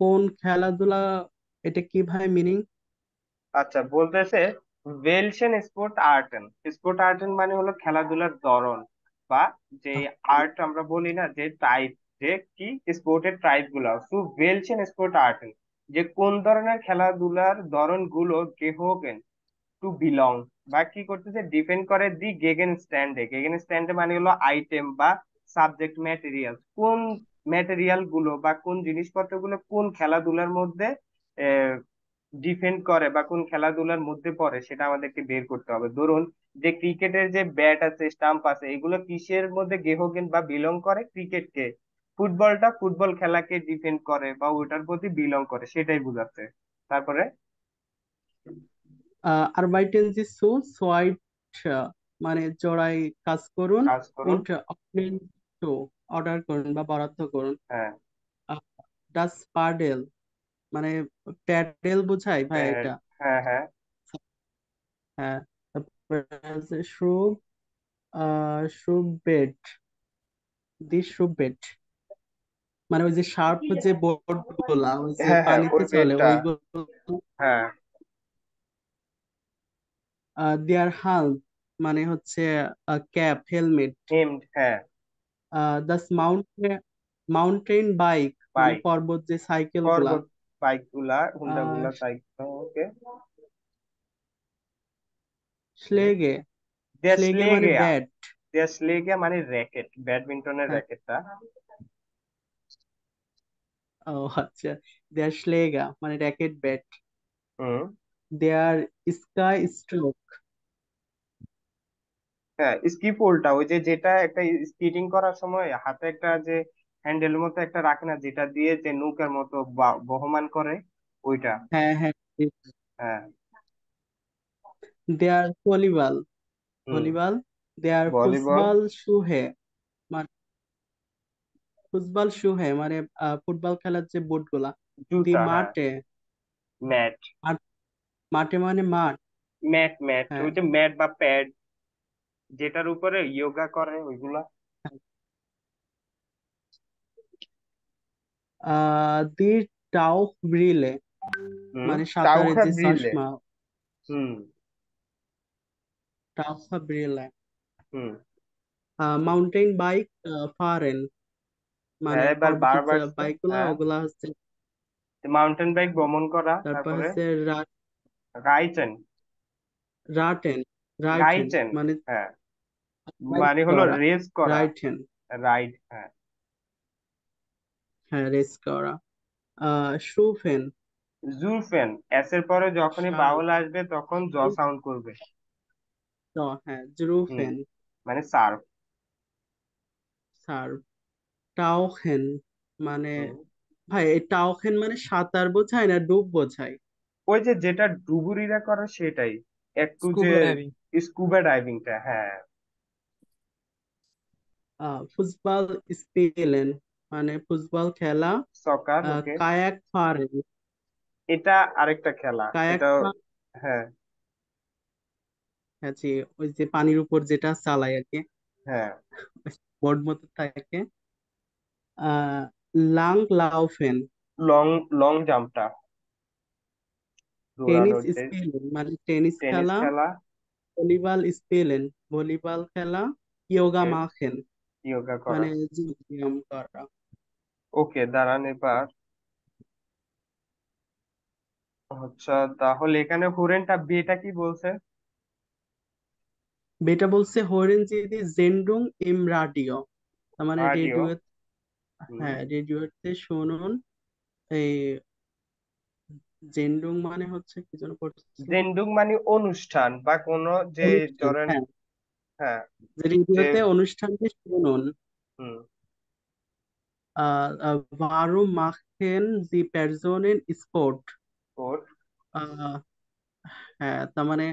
কোন খেলাধুলা, এটা কি ভাই মিনিং? আচ্ছা, বলতেছে ওয়েলসেন স্পোর্ট আর্টেন। স্পোর্ট আর্টেন মানে হলো খেলাধুলার ধরন, বা যে আর্ট আমরা বলি না, যে টাইপ, যে কি স্পোর্টের টাইপ গুলা, তো ওয়েলসেন স্পোর্ট আর্টেন, যে কোন ধরনের খেলাধুলার ধরন গুলো গেহোগেন টু বিলং, বা কি করতেছে ডিপেন্ড করে দি গেগেন স্ট্যান্ডে। গেগেন স্ট্যান্ডে মানে হলো আইটেম বা সাবজেক্ট ম্যাটেরিয়াল, কোন ম্যাটেরিয়াল গুলো বা কোন জিনিসপত্রগুলো কোন খেলাধুলার মধ্যে ডিফেন্ড করে বা কোন খেলাধুলার মধ্যে পড়ে, সেটা আমাদেরকে বের করতে হবে। ধরুন, যে ক্রিকেটের যে ব্যাট আছে, স্টাম্প আছে, এগুলো কিসের মধ্যে গেহোগেন বা বিলং করে? ক্রিকেটকে। ফুটবলটা ফুটবল খেলাকে ডিফেন্ড করে বা ওটার প্রতি বিলং করে, সেটাই বোঝাচ্ছে। তারপরে Arbeiten Sie zu zweit, মানে জোড়ায় কাজ করুন। কাজ করুন। und offline to অর্ডার করুন বা বরাদ্দ করুন। হ্যাঁ, আহ, das Paddel মানে প্যাডেল বোঝায় ভাই প্যাড, এটা। হ্যাঁ হ্যাঁ। হ্যাঁ, তারপরে আছে শুবেট, দি শুবেট মানে ওই যে শার্প যে বোর্ড গুলা ওই যে হ্যাঁ হ্যাঁ, ওই পানিতে চলে বেডটা। ওইগুলো। হ্যাঁ, দেয়ার হাল মানে হচ্ছে ক্যাপ, হেলমেট। হেমড, হ্যাঁ। দাস মাউন্টেন বাইক মানে বাইক, পর্বত যে সাইকেল গুলা। পর্বত, বাইক গুলা, হুন্ডা আহ গুলা, সাইকেল, ওকে। স্লেগে, স্লেগে মানে দেশলেগিয়া, ব্যাট। দেশলেগিয়া মানে র্যাকেট, ব্যাডমিন্টনের হ্যাঁ, র্যাকেটটা। ও আচ্ছা, দেয়ার স্লেগা মানে র্যাকেট ব্যাট। হুম। দেয়ার স্কাই স্ট্রোক, হ্যাঁ, স্কিপোলটা ওই যে যেটা একটা স্কিটিং করার সময় হাতে একটা যে হ্যান্ডেল মতো একটা রাখে না, যেটা দিয়ে যে নৌকার মতো বহমান করে, ওইটা। হ্যাঁ হ্যাঁ। হ্যাঁ। দেয়ার ভলিবল, হুম। ভলিবল। দেয়ার ভলিবল, ফুটবল শুহে মানে ফুটবল শু হ্যাঁ মানে ফুটবল খেলার যে বুট গুলা। দি জুতা, হ্যাঁ। মাঠে। ম্যাট। মাঠে মানে মাঠ। ম্যাট, ম্যাট হ্যাঁ। ওই যে ম্যাট বা প্যাড, যেটার উপরে যোগা করে ওইগুলা। দি টাউক ব্রিলে হুম। মানে সাঁতারের টাউখা যে ব্রিলে। চশমা। হুম। টাউকা ব্রিলে। হুম। মাউন্টেন বাইক ফারেন মানে হ্যাঁ, এবার পর্বতের যে বারবার। বাইক গুলা হ্যাঁ, ওগুলা হচ্ছে। মাউন্টেন বাইক ভ্রমণ করা, তারপর তারপরে হচ্ছে রাইচেন। রাটেন রাইটেন গাইচেন, মানে হ্যাঁ, রাইড মানে হলো করা। রেস করা। রাইটেন রাইড, হ্যাঁ। হ্যাঁ রেস করা। শুফেন জুলফেন, এস এর পরে যখনই শার্প। বাউল আসবে তখন জ সাউন্ড করবে। হ্যাঁ হুম, জুরুফেন মানে সার্ফ। সার্ভ। টাওখেন মানে হুম। ভাই এই টাওখেন মানে সাঁতার বোঝায় না ডুব বোঝায়? ওই যে যেটা ডুবুরিরা করে সেটাই, একটু যে স্কুবা ডাইভিং। স্কুবা ডাইভিংটা, হ্যাঁ। ফুটবল স্পিলেন মানে ফুটবল খেলা। সকার, ওকে। কায়াক ফারেন। এটা আরেকটা খেলা, কায়াক এটা। হ্যাঁ। হ্যাঁ জি, ওই যে পানির উপর যেটা চালায় আর কি, হ্যাঁ, বোর্ড মতো থাকে। আহ লাং লাউফেন লং লং জাম্পটা, টেনিস দৌড়ানোর যে স্পিলেন মানে টেনিস টেনিস খেলা। খেলা। ভলিবল স্পিলেন ভলিবল খেলা। ইয়োগা ওকে, মাখেন যোগা করা। মানে যোগ ব্যায়াম করা। ওকে, দাঁড়ান এবার। আচ্ছা, তাহলে এখানে হুরেনটা বিয়েটা কি বলছে? বেটা বলছে হরেনজিদি জেন্ডুং ইম রাডিও তার মানে কার্ডিও। রেডিও। হুম। হ্যাঁ রেডিওতে শুনুন। এই জেন্ডুং মানে হচ্ছে কি যেন করছে। জেন্ডুং মানে অনুষ্ঠান বা কোনো যে, অনুষ্ঠান ধরেন। হ্যাঁ। হ্যাঁ। যে যে। রেডিওতে অনুষ্ঠানটি শুনুন। হুম। Warum machen Sie Personen Sport? ওর। আহ, হ্যাঁ তার মানে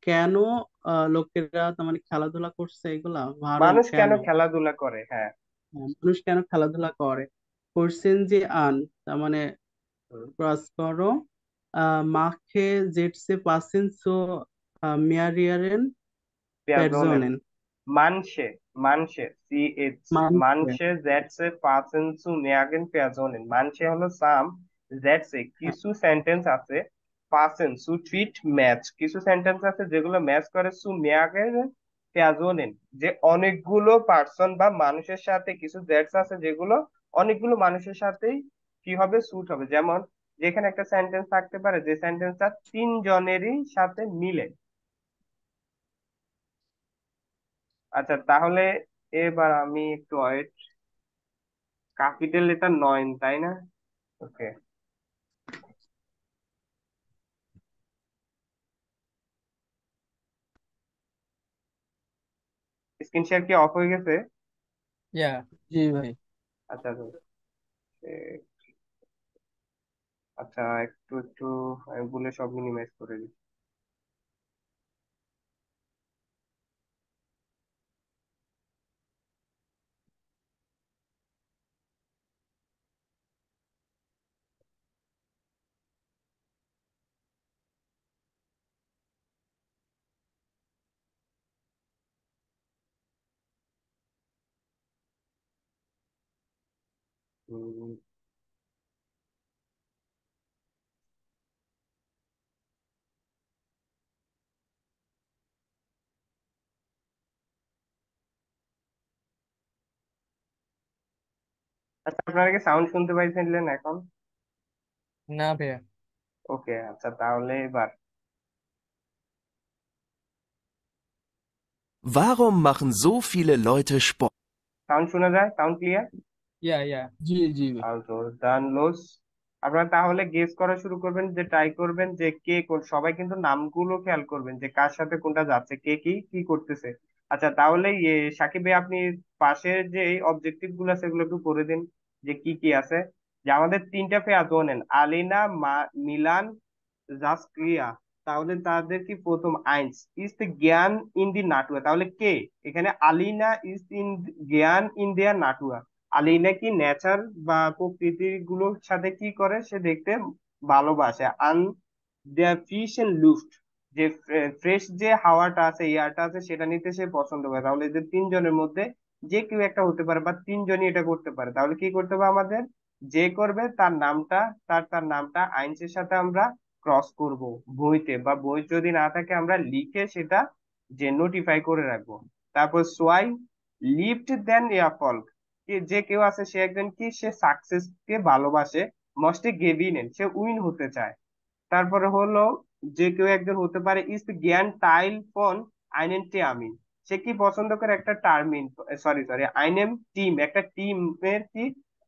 কেন লোকেরা তার মানে খেলাধুলা করছে এগুলা ভারম মানুষ কেন কেন। খেলাধুলা করে, হ্যাঁ। মানুষ কেন খেলাধুলা করে। করছেন যে আন তার মানে হুম। ক্রস করো। মাখে জেটসে পাসেন সো মেয়ারিয়ারেন পেয়াজনের। পেরজনেন মানসে। মানসে, সি এইচ। মানছে। মানসে জেটসে পাসেন zu merken Personen, মানসে হলো সাম, জেটসে হ্যাঁ, কিছু সেন্টেন্স আছে, পাসেন সু ট্রিট ম্যাচ, কিছু সেন্টেন্স আছে যেগুলো ম্যাচ করে সু merken Personen, যে অনেকগুলো পার্সন বা মানুষের সাথে, কিছু জেটস আছে যেগুলো অনেকগুলো মানুষের সাথেই কি হবে, স্যুট হবে। যেমন যেখানে একটা সেন্টেন্স থাকতে পারে যে সেন্টেন্সটা তিনজনেরই সাথে মিলে। আচ্ছা, তাহলে এবার আমি একটু ওয়েট। ক্যাপিটাল লেটার 9, তাই না? ওকে। স্ক্রিন শেয়ার কি অফ হয়ে গেছে? ইয়া, জি ভাই। আচ্ছা, আচ্ছা। এ, আচ্ছা, একটু একটু আমি বলে সব মিনিমাইজ করে দিই। উম, আচ্ছা, আপনারা কি সাউন্ড শুনতে পাইছিলেন এখন? না ভাইয়া। ওকে, আচ্ছা, তাহলে এবার Warum machen so viele Leute Sport? Sound শোনা যায়? Sound clear? ইয়া ইয়া, জি জি ভাই। আলতো, ডান, লোস। আপনারা তাহলে গেস করা শুরু করবেন, যে ট্রাই করবেন যে কে সবাই কিন্তু নামগুলো খেয়াল করবেন যে কার সাথে কোনটা যাচ্ছে, কে কি কি করতেছে। আচ্ছা, তাহলে সাকিব ভাই, আপনি পাশের যে অবজেক্টিভ গুলো আছে এগুলো একটু করে দিন, যে কি কি আছে। যে আমাদের তিনটা পেয়ার ধরেন, আলিনা, মিলান, জাস্ক্রিয়া। তাহলে তাদের কি প্রথম আইনস ইজ দ্য জ্ঞান ইন দি নাটুয়া, তাহলে কে এখানে? আলিনা ইজ ইন জ্ঞান ইন দেয়ার নাটুয়া। আলিনা কি নেচার বা প্রকৃতির গুলোর সাথে কি করে সে দেখতে ভালোবাসে। আন দ্য ফিশ এন্ড লুফট, যে ফ্রেশ যে হাওয়াটা আছে এয়ারটা আছে সেটা নিতে সে পছন্দ করে। তাহলে এদের তিনজনের মধ্যে যে কেউ একটা হতে পারে বা তিনজনই এটা করতে পারে। তাহলে কি করতে হবে আমাদের? যে করবে তার নামটা, তার নামটা আইনসের সাথে আমরা ক্রস করব বইতে, বা বই যদি না থাকে আমরা লিখে সেটা যে নোটিফাই করে রাখবো। তারপর সোয়াই লিফট দেন ইয়াফল, যে কেউ আছে সে একজন কি সে সাকসেস কে ভালোবাসে, মস্টে গেভিনেন সে উইন হতে চায়। তারপরে হলো যে কেউ একজন হতে পারে ইস জ্ঞান টাইল ফোন আইনেন আমিন, সে কি পছন্দ করে একটা টার্মিন, সরি আইনেম টিম, একটা টিমের কি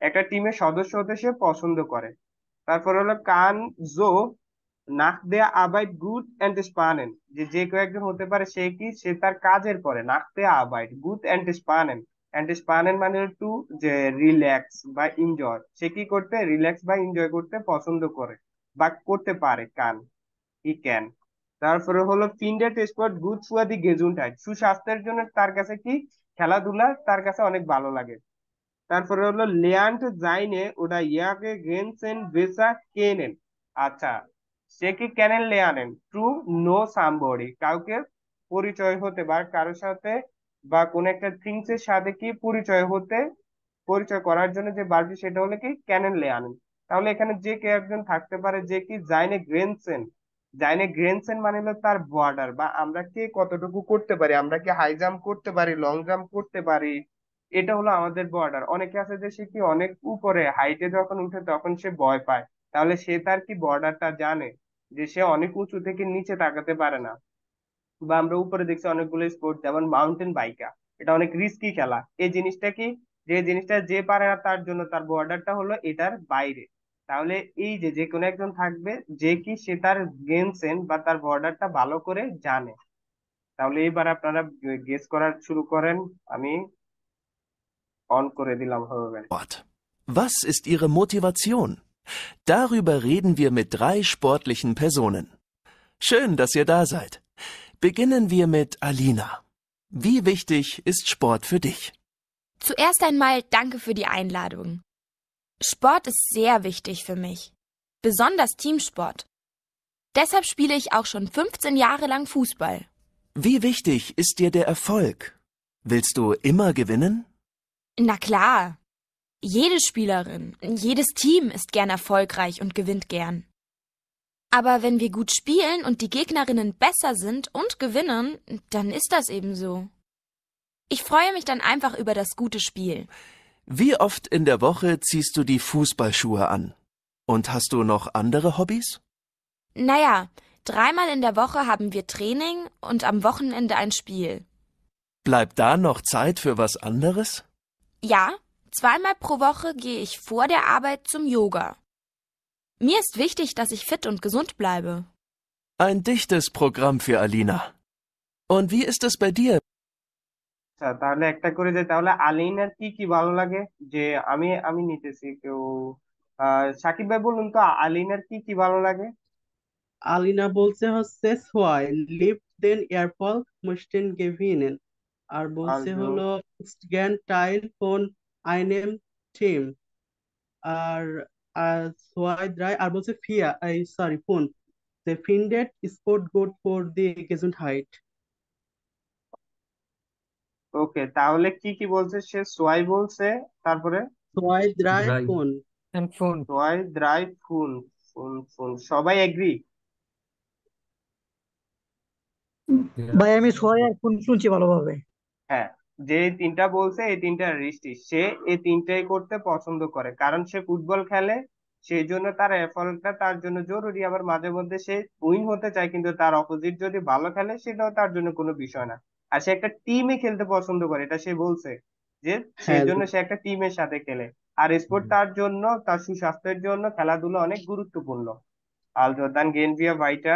একটা টিমের সদস্য হতে সে পছন্দ করে। তারপর হলো কান জো নাক দেয়া আবাইড গুড এন্ড স্পানেন, যে কেউ একজন হতে পারে সে কি সে তার কাজের পরে নাক দেয়া আবাইড গুড এন্ড স্পানেন মানে টু যে রিল্যাক্স বা এনজয়, সে কি করতে রিল্যাক্স বা এনজয় করতে পছন্দ করে বা করতে পারে কান, ই ক্যান। তারপরে হলো ফিন্ডেট স্পট গুড ফুয়া দি গেজুনটাইট, সুস্বাস্থ্যের জন্য তার কাছে কি খেলাধুলা তার কাছে অনেক ভালো লাগে। তারপরে হলো লেয়ান্ট জাইনে ওটা ইয়াকে গেনসেন বেসা কেনেন, আচ্ছা সে কি ক্যানেন লেয়ানেন টু নো সামবডি, কাউকে পরিচয় হতে বা কারোর সাথে বা কোন একটা থিংস এর সাথে কি পরিচয় করার জন্য যে বার্বটি সেটা হলো কি ক্যানেন লেয়ানেন। তাহলে এখানে যে কে একজন থাকতে পারে যে কি জাইনে গ্রেনসেন মানে হলো তার বর্ডার, বা আমরা কে কতটুকু করতে পারি, আমরা কি হাই জাম্প করতে পারি, লং জাম্প করতে পারি, এটা হলো আমাদের বর্ডার। অনেকে আছে যে সে কি অনেক উপরে হাইটে যখন উঠে তখন সে ভয় পায়, তাহলে সে তার কি বর্ডারটা জানে, যে সে অনেক উঁচু থেকে নিচে তাকাতে পারে না। বা আমরা উপরে দেখছি অনেকগুলো স্পোর্ট যেমন মাউন্টেন বাইকা, এটা অনেক রিস্কি খেলা, এই জিনিসটা কি যে জিনিসটা যে পারে না তার জন্য তার বর্ডারটা হলো এটার বাইরে। তাহলে এই যে যে কোনো একজন থাকবে যে কি সে তার গেম সেন্স বা তার বর্ডারটা ভালো করে জানে। তাহলে এবার আপনারা গেস করা শুরু করেন, আমি অন করে দিলাম হবে। Sport. Was ist Ihre Motivation? Darüber reden wir mit 3 sportlichen Personen. Schön, dass ihr da seid. Beginnen wir mit Alina. Wie wichtig ist Sport für dich? Zuerst einmal danke für die Einladung. Sport ist sehr wichtig für mich, besonders Teamsport. Deshalb spiele ich auch schon 15 Jahre lang Fußball. Wie wichtig ist dir der Erfolg? Willst du immer gewinnen? Na klar, jede Spielerin, jedes Team ist gern erfolgreich und gewinnt gern. Aber wenn wir gut spielen und die Gegnerinnen besser sind und gewinnen, dann ist das eben so. Ich freue mich dann einfach über das gute Spiel. Wie oft in der Woche ziehst du die Fußballschuhe an? Und hast du noch andere Hobbys? Naja, 3-mal in der Woche haben wir Training und am Wochenende ein Spiel. Bleibt da noch Zeit für was anderes? Ja, 2-mal pro Woche gehe ich vor der Arbeit zum Yoga. Mir ist wichtig, dass ich fit und gesund bleibe. Ein dichtes Programm für Alina. Und wie ist es bei dir? আচ্ছা তাহলে একটা করে যে তাহলে আলিনার কি কি ভালো লাগে, যে আমি আমি নিতেছি কেউ, সাকিব ভাই বলুন তো আলিনার কি কি ভালো লাগে। আলিনা বলছে হচ্ছে সোয়াই লিফট দেন এয়ারপল মুস্টেন গেভিনেন, আর বলছে আলজো হলো স্ট্যান টাইল ফোন আইনেম টিম, আর আর সোয়াই দ্রাই, আর বলছে ফিয়া এই সরি ফোন যে ফিন্ডেড স্পোর্ট গুড ফর দি গেজুন্ট হাইট। ওকে, তাহলে কি কি বলছে সে? সোয়াই বলছে, তারপরে সোয়াই দ্রাই ড্রাই ফোন। এন্ড ফোন। সোয়াই দ্রাই ফুন, সবাই এগ্রি? ভাই আমি সোয়া আর ফোন শুনছি ভালোভাবে। হ্যাঁ, যে তিনটা বলছে এই তিনটা রিস্টি, সে এই তিনটাই করতে পছন্দ করে কারণ সে ফুটবল খেলে, সেই জন্য তার এফর্টটা তার জন্য জরুরি। আবার মাঝে মধ্যে সে উইন হতে চায়, কিন্তু তার অপোজিট যদি ভালো খেলে সেটাও তার জন্য কোনো বিষয় না। আর সে একটা টিমে খেলতে পছন্দ করে, এটা সে বলছে যে সেই হ্যাঁ জন্য সে একটা টিমের সাথে খেলে। আর স্পোর্ট তার জন্য তার সুস্বাস্থ্যের জন্য খেলাধুলা অনেক গুরুত্বপূর্ণ। আল জর্দান গেনভিয়া ভাইটা।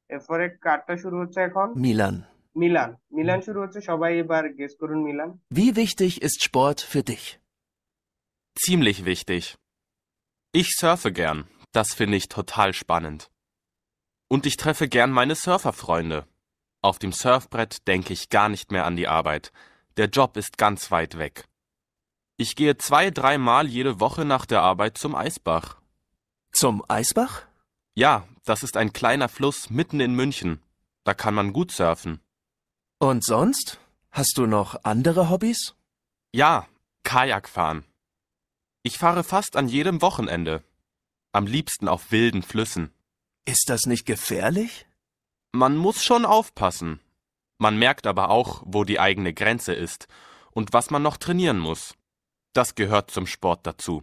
এরপরে কার্ডটা শুরু হচ্ছে এখন। Milan. মিলান শুরু হচ্ছে, সবাই এবার গেস করুন Milan. Wie wichtig ist Sport für dich? Ziemlich wichtig. Ich surfe gern. Das finde ich total spannend. Und ich treffe gern meine Surferfreunde. Auf dem Surfbrett denke ich gar nicht mehr an die Arbeit. Der Job ist ganz weit weg. Ich gehe 2, 3 Mal jede Woche nach der Arbeit zum Eisbach. Zum Eisbach? Ja, das ist ein kleiner Fluss mitten in München. Da kann man gut surfen. Und sonst? Hast du noch andere Hobbys? Ja, Kajak fahren. Ich fahre fast an jedem Wochenende. Am liebsten auf wilden Flüssen. Ist das nicht gefährlich? Man muss schon aufpassen. Man merkt aber auch, wo die eigene Grenze ist und was man noch trainieren muss. Das gehört zum Sport dazu.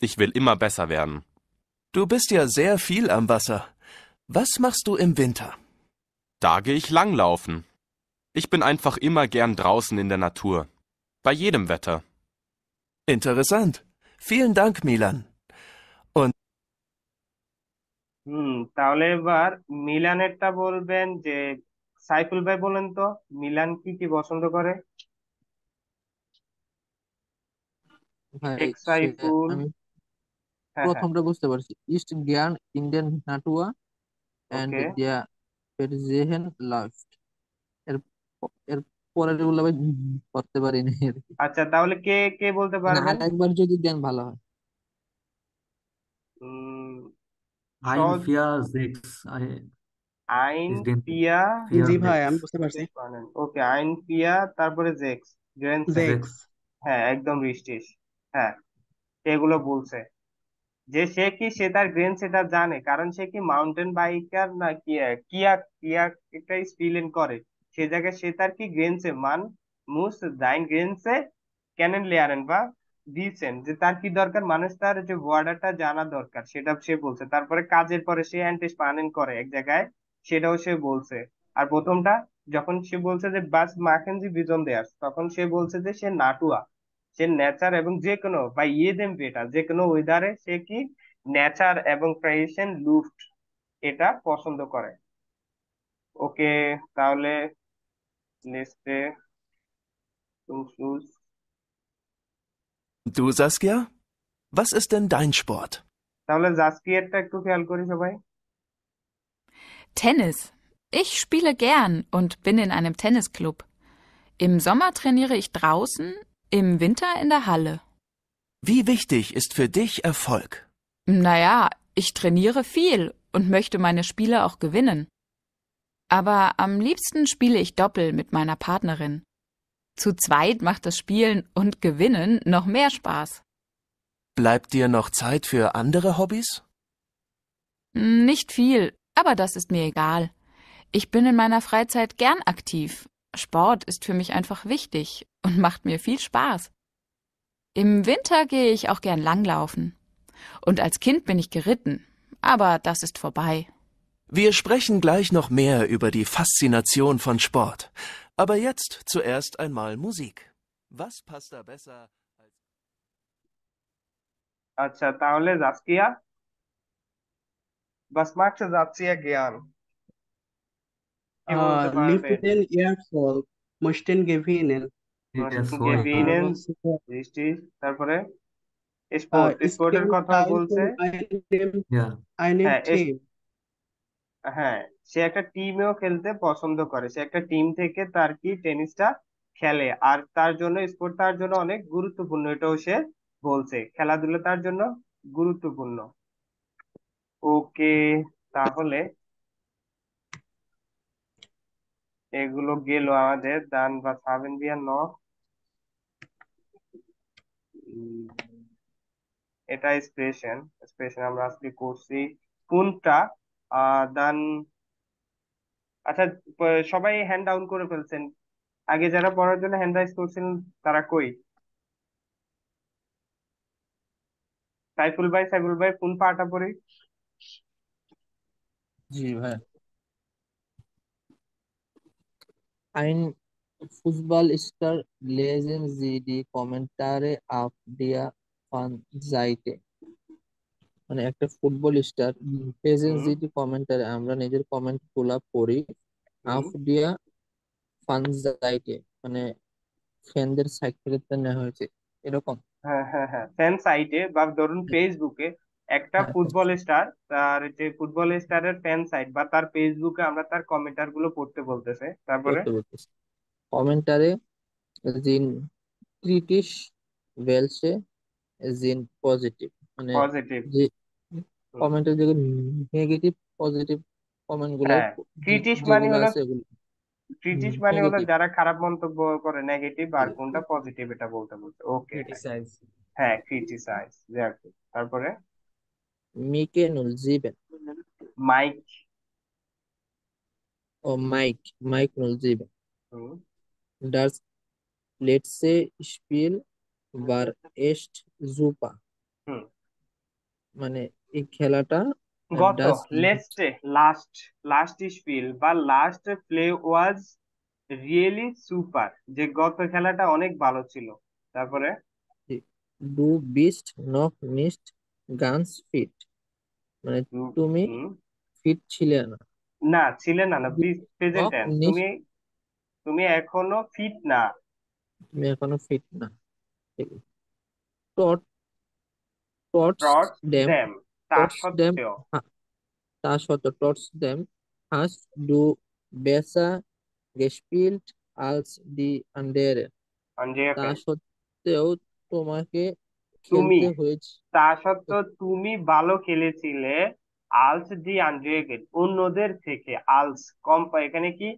Ich will immer besser werden. Du bist ja sehr viel am Wasser. Was machst du im Winter? Da gehe ich langlaufen. Ich bin einfach immer gern draußen in der Natur. Bei jedem Wetter. Interessant. Vielen Dank, Milan. Und তাহলে এবার মিলানেরটা বলবেন যে সাইফুল ভাই বলেন তো Milan কি কি পছন্দ করে? ভাই এক সাইফুল। আমি হ্যাঁ হ্যাঁ, প্রথমটা বুঝতে পারছি, ইস্ট গ্যার্ন ইন্ডিয়ান নাটুয়া এন্ড ওকে। দিয়া পেরজেহেন লাস্ট। এর এর পরের গুলো ভাই করতে পারিনি আর কি। আচ্ছা, তাহলে কে কে বলতে মানে পারবেন? আর একবার যদি দেন ভালো হয়। উম, Ein, সহজ। 4, 6. আইন Ist den পিয়া 4, জি ভাই, 6. আমি বুঝতে পারছি। ওকে, আইন পিয়া, তারপরে জেক্স, গ্রেনসেন। 6. জেক্স। হ্যাঁ, একদম রিস্টিস। হ্যাঁ, এগুলো বলছে যে সে কি সে তার গ্রেন সেটা জানে, কারণ সে কি মাউন্টেন বাইকার না কিয়া কিয়া কিয়া একটা স্পিলেন করে, সে জায়গায় সে তার কি গ্রেনসে মান মুস দাইন গ্রেনসে কেনেন লেয়ারেন বা দিয়েছেন যে তার কি দরকার, মানুষ তার যে ওয়ার্ডারটা জানা দরকার সেটা সে বলছে। তারপরে কাজের পরে সে অ্যান্টিস পানেন করে এক জায়গায়, সেটাও সে বলছে। আর প্রথমটা যখন সে বলছে যে বাস মাকেনজি বিজন দেয়ার, তখন সে বলছে যে সে নাটুয়া, সে নেচার এবং যে কোনো বা ইয়েদেম বেটা যে কোনো ওয়েদারে সে কি নেচার এবং ট্রেডিশন লুফট এটা পছন্দ করে। ওকে, তাহলে লিস্টে du, Saskia? Was ist denn dein Sport? তাহলে জাসকিয়ারটা একটু খেয়াল করি সবাই। Tennis. Ich spiele gern und bin in einem Tennisclub. Im Sommer trainiere ich draußen, im Winter in der Halle. Wie wichtig ist für dich Erfolg? Naja, ich trainiere viel und möchte meine Spiele auch gewinnen. Aber am liebsten spiele ich Doppel mit meiner Partnerin. Zu zweit macht das Spielen und Gewinnen noch mehr Spaß. Bleibt dir noch Zeit für andere Hobbys? Nicht viel, aber das ist mir egal. Ich bin in meiner Freizeit gern aktiv. Sport ist für mich einfach wichtig und macht mir viel Spaß. Im Winter gehe ich auch gern langlaufen. Und als Kind bin ich geritten, aber das ist vorbei. Wir sprechen gleich noch mehr über die Faszination von Sport. Aber jetzt zuerst einmal Musik. Was passt da besser als... আচ্ছা, তাহলে জাসকিয়া was magst du Saskia gern? কে বলতে পারবে? Lift den Erfolg, möchten gewinnen. Erfolg. গেভিনেন দৃষ্টি, তারপরে sport, স্পোর্টের Spielen কথা Teil বলছে। von Ja. einem হ্যাঁ Team. হ্যাঁ, সে একটা টিমেও খেলতে পছন্দ করে, সে একটা টিম থেকে তার কি টেনিসটা খেলে, আর তার জন্য স্পোর্ট তার জন্য অনেক গুরুত্বপূর্ণ, এটাও সে বলছে, খেলাধুলা তার জন্য গুরুত্বপূর্ণ। ওকে, তাহলে এগুলো গেল আমাদের দান বা সাবেন বিয়ার ন। এটা স্পেশন স্পেশন আমরা আজকে করছি কোনটা দান। আচ্ছা, সবাই হ্যান্ড ডাউন করে ফেলছেন, আগে যারা পড়ার জন্য হ্যান্ড রাইজ করছিলেন তারা কই? সাইফুল ভাই কোন পাটা পড়ি? জি ভাই। Ein Fußballstar lesen Sie die Kommentare auf der Fanseite. মানে একটা football star lesen Sie die Kommentare, আমরা নিজের কমেন্ট গুলা পড়ি auf der Fanseite, মানে ফ্যানদের সাইট থেকে তা নেওয়া হয়েছে এরকম। হ্যাঁ হ্যাঁ হ্যাঁ, ফ্যান সাইটে বা ধরুন ফেসবুকে একটা ফুটবল স্টার, তার যে ফুটবল স্টারের ফ্যান সাইট বা তার ফেসবুকে আমরা তার কমেন্টার গুলো পড়তে বলতেছে, তারপরে কমেন্টারে জিন ক্রিটিশ ওয়েলসে জিন পজিটিভ, মানে পজিটিভ। যে কমেন্টের যে নেগেটিভ পজিটিভ কমেন্ট গুলো হ্যাঁ, ক্রিটিশ মানে যেগুলো হলো আছে এগুলো ক্রিটিশ মানে হলো নেগেটিভ। যারা খারাপ মন্তব্য করে, নেগেটিভ, আর কোনটা পজিটিভ এটা বলতে বলতে। Okay, criticize. হ্যাঁ, ক্রিটিসাইজ। তারপরে মিকে নুল জিবেন মাইক। ও মাইক নুল জিবেন হুম, ডাস letzte Spiel war echt super, হুম। মানে এই খেলাটা গত ডাস লেস্টে লাস্ট লাস্ট স্পিল বা last play was really super, যে গত খেলাটা অনেক ভালো ছিল। তারপরে ডু বিস্ট নক নিস্ট গানস ফিট, মানে তুমি হুম, ফিট ছিলে না। না ছিলে না, না ডু প্রেজেন্ট নক টেন্স। নিস্ট, তুমি তুমি এখনো ফিট না। তুমি এখনো ফিট না। ঠিক আছে। টট টটস ট্রটস দেম দেম, তা টটস দেম সত্ত্বেও। তা সত্ত্বেও টটস দেম হাস্ট ডু বেসা gespielt als die anderen, তা আঞ্জেয়াকে সত্ত্বেও তোমাকে তুমি, খেলতে হয়েছে। তা সত্ত্বেও তুমি ভালো খেলেছিলে। আলস ডি আন্ড্রিয়েগেট, অন্যদের থেকে। আলস এখানে কি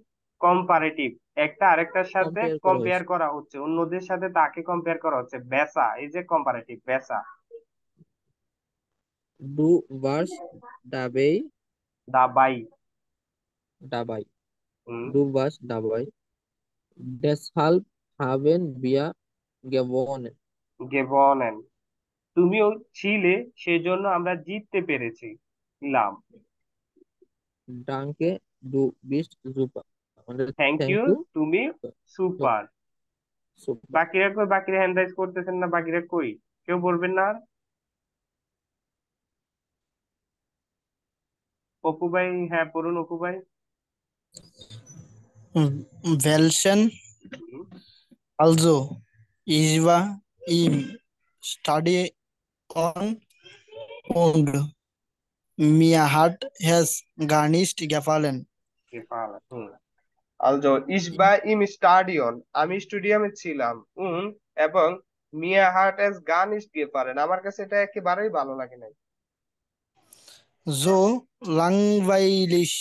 কম্পারেটিভ, একটা আরেকটার সাথে কম্পেয়ার করা কম্পেয়ার হয়েছে। করা হচ্ছে, অন্যদের সাথে তাকে কম্পেয়ার করা হচ্ছে। বেসা এই যে কম্পারেটিভ, বেসা। ডু ভার্স ডাবেই দা বাই। ডাবাই হুম, ডু ভার্স ডাবাই ডেসহাল্প হাবেন বিয়া গেবনে, গেবনেন, তুমিও ছিলে, সেজন্য আমরা জিততে পেরেছি ছিলাম। ডাঙ্কে ডু বিস্ট জুপা, মানে থ্যাংক থ্যাংক ইউ, ইউ তুমি সুপার। সুপার। বাকিরা কই? বাকিরা হ্যান্ড রাইজ করতেছেন না, বাকিরা কই? কেউ বলবেন না আর? অপু ভাই, হ্যাঁ পড়ুন অপু ভাই। Welchen হুম, also ich war im Stadion und mir hat es gar nicht gefallen. হুম। আলজো ইসবা ইম স্টাডিয়ন, আমি স্টেডিয়ামে ছিলাম। এবং মিয়া হার্ট এস গান ইস গেফারেন, আমার কাছে এটা একেবারেই ভালো লাগে নাই। So langweilig.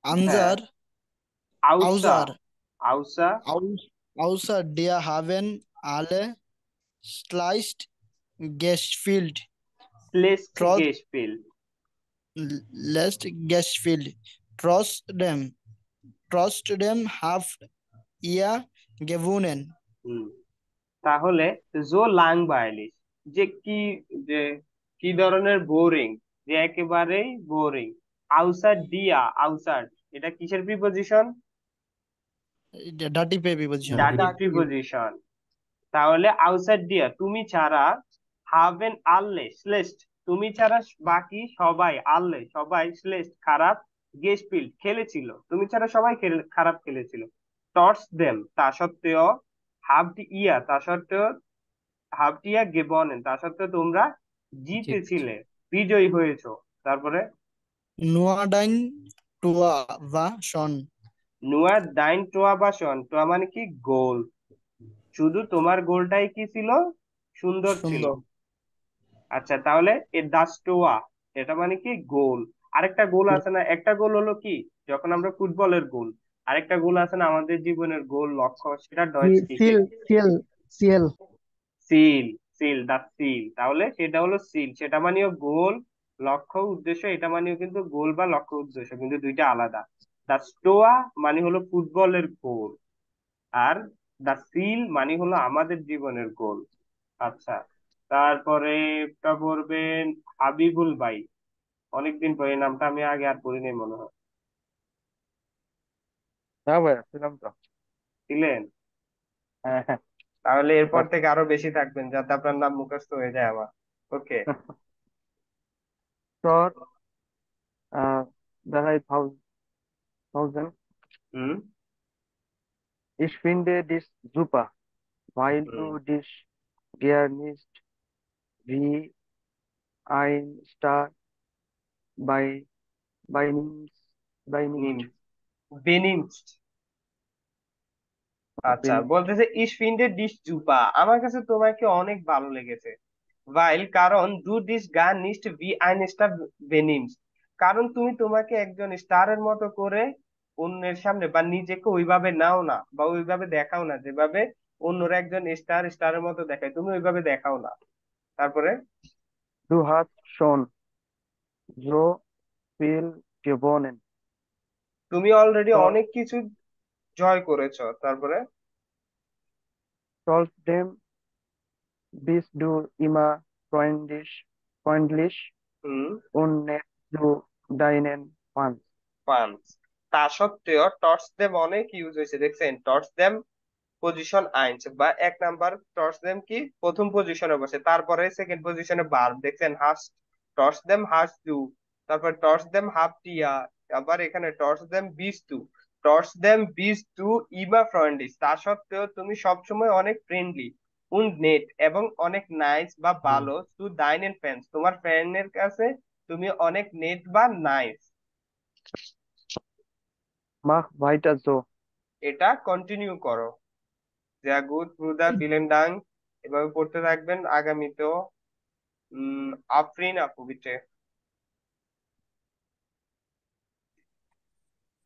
হ্যাঁ, Unser, আউসা außer, আউসা außer der haben alle schlecht gespielt. স্লেস্ট Trotz গেসপিল। Last gespielt. Trotzdem habt ihr gewonnen. হুম, তাহলে জো লাং বায়ালিশ, যে কি, যে কি ধরনের বোরিং, যে একেবারেই বোরিং। আউসার দিয়া, আউসার এটা কিসের প্রিপজিশন? Dirty baby position. ডাটি প্রিপজিশন। তাহলে আউসার দিয়া তুমি ছাড়া, হাভেন আল্লে শ্লেষ্ঠ, তুমি ছাড়া বাকি সবাই, আল্লে সবাই, শ্লেষ্ঠ খারাপ, গেসপিল্ড খেলেছিল, তুমি ছাড়া সবাই খারাপ খেলেছিল। টর্চ দেম তা সত্ত্বেও, হাফটি ইয়া তা সত্ত্বেও, হাফটিয়া গেবনেন তা সত্ত্বেও তোমরা জিতেছিলে, বিজয়ী হয়েছো। তারপরে Nur dein Tor war schon নুয়া দাইন টোয়া বাসন, টোয়া মানে কি গোল, শুধু তোমার গোলটাই কি ছিল, সুন্দর ছিল। সুন্দর। আচ্ছা, তাহলে এ দাস্টোয়া এটা মানে কি গোল। আরেকটা গোল আছে না, একটা গোল হলো কি যখন আমরা ফুটবলের গোল, আরেকটা গোল আছে না আমাদের জীবনের গোল, লক্ষ্য, সেটা ডয়েচ কি? সিল সিল সিএল সিল, সিল দা সিল, তাহলে সেটা হলো সিল, সেটা মানেও গোল, লক্ষ্য উদ্দেশ্য এটা মানেও কিন্তু গোল বা লক্ষ্য উদ্দেশ্য কিন্তু দুইটা আলাদা। দা স্টোয়া মানে হলো ফুটবলের গোল, আর দা সিল মানে হলো আমাদের জীবনের গোল। আচ্ছা, তারপরে একটা পড়বেন হাবিবুল ভাই। অনেকদিন পরে, এই নামটা আমি আগে আর পড়িনি মনে হয়। হ্যাঁ ভাইয়া ছিলাম তো। ছিলেন? হ্যাঁ, হ্যাঁ। তাহলে এরপর বাট থেকে আরো বেশি থাকবেন, যাতে আপনার নাম মুখস্থ হয়ে যায় আমার। ওকে। তোর 3000. হুম, Ich finde dies super, weil হুম, du dich gar nicht wie ein Star bei, benimmst, নিম benimmst. বেনিমস, আচ্ছা, Bild বলতেছে ইস ফিন্ডে ডিশ জুপা, আমার কাছে তোমাকে অনেক ভালো লেগেছে। ভাইল কারণ দু ডিশ গান নিস্ট ভি আইন স্টার বেনিমস, কারণ তুমি তোমাকে একজন স্টারের মতো করে অন্যের সামনে বা নিজেকে ওইভাবে নাও না বা ওইভাবে দেখাও না যেভাবে অন্যরা একজন স্টারের মতো দেখায়, তুমি ওইভাবে দেখাও না। তারপরে du hast schon so viel gewonnen. তুমি অলরেডি Tro- অনেক কিছু জয় করেছো। তারপরে Trotzdem bist du immer freundlich হুম, und nett zu deinen Fans. পাঁচ। তা সত্ত্বেও টর্চ দেম অনেক ইউজ হয়েছে, দেখছেন? টর্চ দেম পজিশন আইনস বা এক নাম্বার টর্চ দেম কি প্রথম পজিশনে বসে, তারপরে সেকেন্ড পজিশনে বার, দেখছেন? হাস, টর্চ দেম হাস দু, তারপর টর্চ দেম হাফ টিয়া, আবার এখানে টর্চ দেম বিস টু, টর্চ দেম বিস টু ইবা ফ্রেন্ডিস। তা সত্ত্বেও তুমি সবসময় অনেক ফ্রেন্ডলি উন নেট এবং অনেক নাইস বা ভালো টু ডাইনেন ফ্যান্স, তোমার ফ্যানের কাছে তুমি অনেক নেট বা নাইস। Mach weiter so. এটা কন্টিনিউ করো। sehr gut, Bruder, vielen Dank. এভাবে পড়তে থাকবেন আগামীতেও। আফরিন আপু বিটে।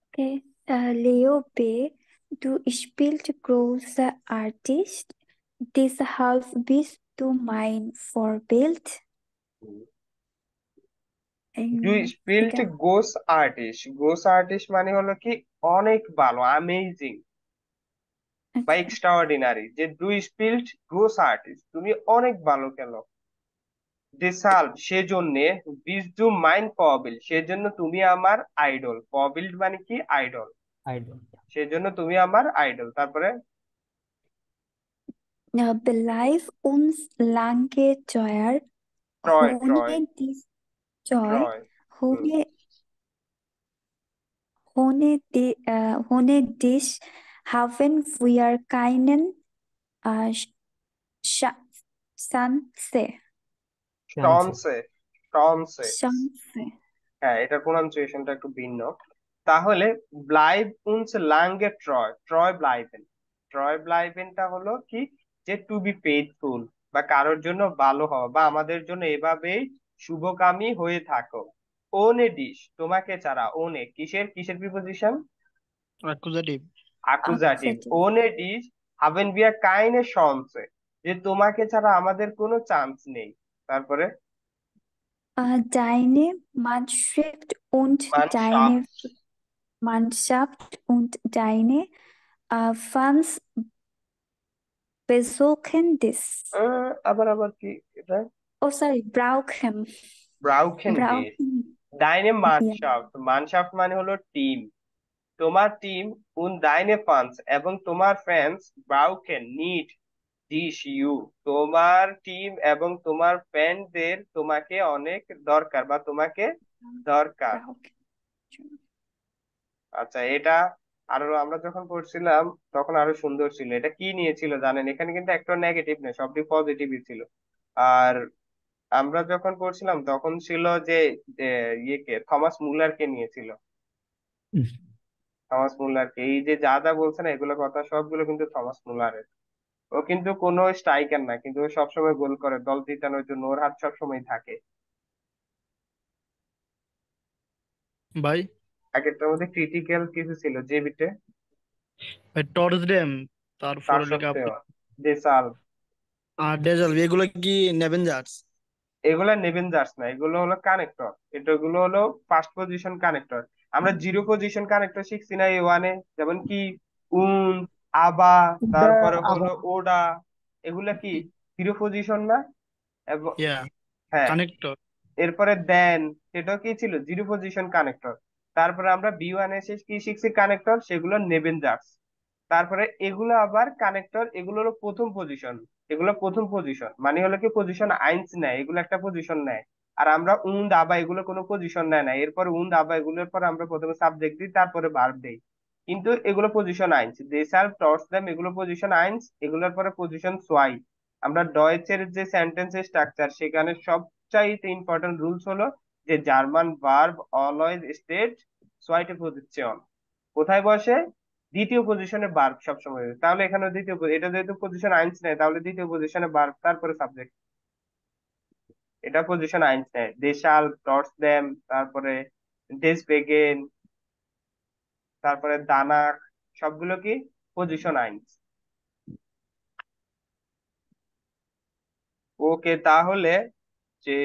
Okay. Leo B. Du spielst große Artist. Deshalb bist du mein Vorbild. Do spelled এটা গোস আর্টিস্ট, গোস আর্টিস্ট মানে হলো কি অনেক ভালো, অ্যামেজিং বা আচ্ছা এক্সট্রা অর্ডিনারি। যে ডু স্পিল্ড গোস আর্টিস্ট, তুমি অনেক ভালো খেলো। ডিসাল্ভ সেজন্যে, বিস ডু মাইন পবিল সেজন্য তুমি আমার আইডল, পবিল মানে কি আইডল, আইডল। সেজন্য তুমি আমার আইডল। তারপরে Bleib uns lange teuer, ট্রয়, ট্রয়, ohne dies Joy, ট্রয়। হুম, ohne, ohne dich haben wir keinen Chance. শামসে। টমসে, টমসে। Chance. হ্যাঁ, এটার প্রোনাউন্সিয়েশনটা একটু ভিন্ন। তাহলে ব্লাইভ উনস লাঙ্গে ট্রয়, ট্রয় ব্লাইভেন, ট্রয় ব্লাইভেনটা হলো কি যে টু বি ফেথফুল বা কারোর জন্য ভালো হওয়া বা আমাদের জন্য এভাবেই শুভকামী হয়ে থাকো। ওনে ডিশ তোমাকে ছাড়া, ওনে কিসের কিসের প্রিপোজিশন? Accusative. আকুজাটিভ। Accusative. ওনে ডিশ হাবেন বিয়া কাইনে শনসে, যে তোমাকে ছাড়া আমাদের কোনো চান্স নেই। তারপরে Deine Mannschaft und মানসাফ, deine Mannschaft und deine Fans besuchen dich. আবার আবার কি এটা? Oh, sorry, brauchen. ব্রাউখেন ডিশ। Brauchen. ডাইনে Yeah. মানশাফট, মানশাফট মানে হলো টিম, তোমার টিম উন ডাইনে ফান্স এবং তোমার ফ্যান্স ব্রাউকেন নিড ডিশ ইউ, তোমার টিম এবং তোমার ফ্যানদের তোমাকে অনেক দরকার বা তোমাকে দরকার। Brauchen. আচ্ছা, এটা আরো আমরা যখন পড়ছিলাম তখন আরো সুন্দর ছিল। এটা কি নিয়েছিল জানেন? এখানে কিন্তু একটা নেগেটিভ নেই, সবটি পজিটিভই ছিল। আর আমরা যখন পড়ছিলাম তখন ছিল যে যে ইয়েকে থমাস মুলারকে নিয়েছিল, থমাস মুলারকে। এই যে যা যা বলছে না এগুলো কথা সবগুলো কিন্তু থমাস মুলারের। ও কিন্তু কোনো স্ট্রাইকার না, কিন্তু ও সবসময় গোল করে দল জিতানোর জন্য, ওর হাত সবসময় থাকে। ভাই আগেরটার মধ্যে ক্রিটিক্যাল কিছু ছিল যে বিটে। ভাই টর্চডেম, তা তারপর লেখা সত্ত্বেও আপনার দেসাল, আর ডেজাল, এগুলো কি নেভেঞ্জার্স? এগুলা নেভেঞ্জার্স না, এগুলো হলো কানেক্টর। এগুলো হলো ফার্স্ট পজিশন কানেক্টর। আমরা জিরো পজিশন কানেক্টর শিখছি না এই ওয়ানে, যেমন কি উন, আবা, তারপরে হলো আবার ওডা, এগুলা কি জিরো পজিশন না? এবং ইয়া হ্যাঁ, কানেক্টর। এরপরে দেন সেটাও কি ছিল জিরো পজিশন কানেক্টর। তারপরে আমরা বি ওয়ান এসে কি শিখছি কানেক্টর, সেগুলো নেভেঞ্জার্স। তারপরে এগুলো আবার কানেক্টর, এগুলো হলো প্রথম পজিশন, এগুলো প্রথম পজিশন মানে হলো কি পজিশন আইন্স নেয়, এগুলো একটা পজিশন নেয়। আর আমরা উন্দ আবা এগুলো কোনো পজিশন নেয় না, এরপর উন্দ আবা এগুলোর পর আমরা প্রথমে সাবজেক্ট দিই তারপরে ভার্ব দেই, কিন্তু এগুলো পজিশন আইন্স। দে সার্ভ টর্চ দেম এগুলো পজিশন আইন্স, এগুলোর পরে পজিশন সোয়াই। আমরা ডয়েচের যে সেন্টেন্সের স্ট্রাকচার সেখানে সবচাইতে ইম্পর্টেন্ট রুলস হলো যে জার্মান ভার্ব অলওয়েজ স্টেট সোয়াইটে পজিশন কোথায় বসে? দ্বিতীয় পজিশনে ভার্ব সবসময় হবে। তাহলে এখানে এটা যেহেতু পজিশন আইনস নেয়, তাহলে দ্বিতীয় পজিশনে ভার্ব, তারপরে সাবজেক্ট। এটা পজিশন আইনস নেয়, দে শাল, টটস দেম, তারপরে ডেসবেগেন, তারপরে দানাক, সবগুলো কি পজিশন আইনস। ওকে, তাহলে যে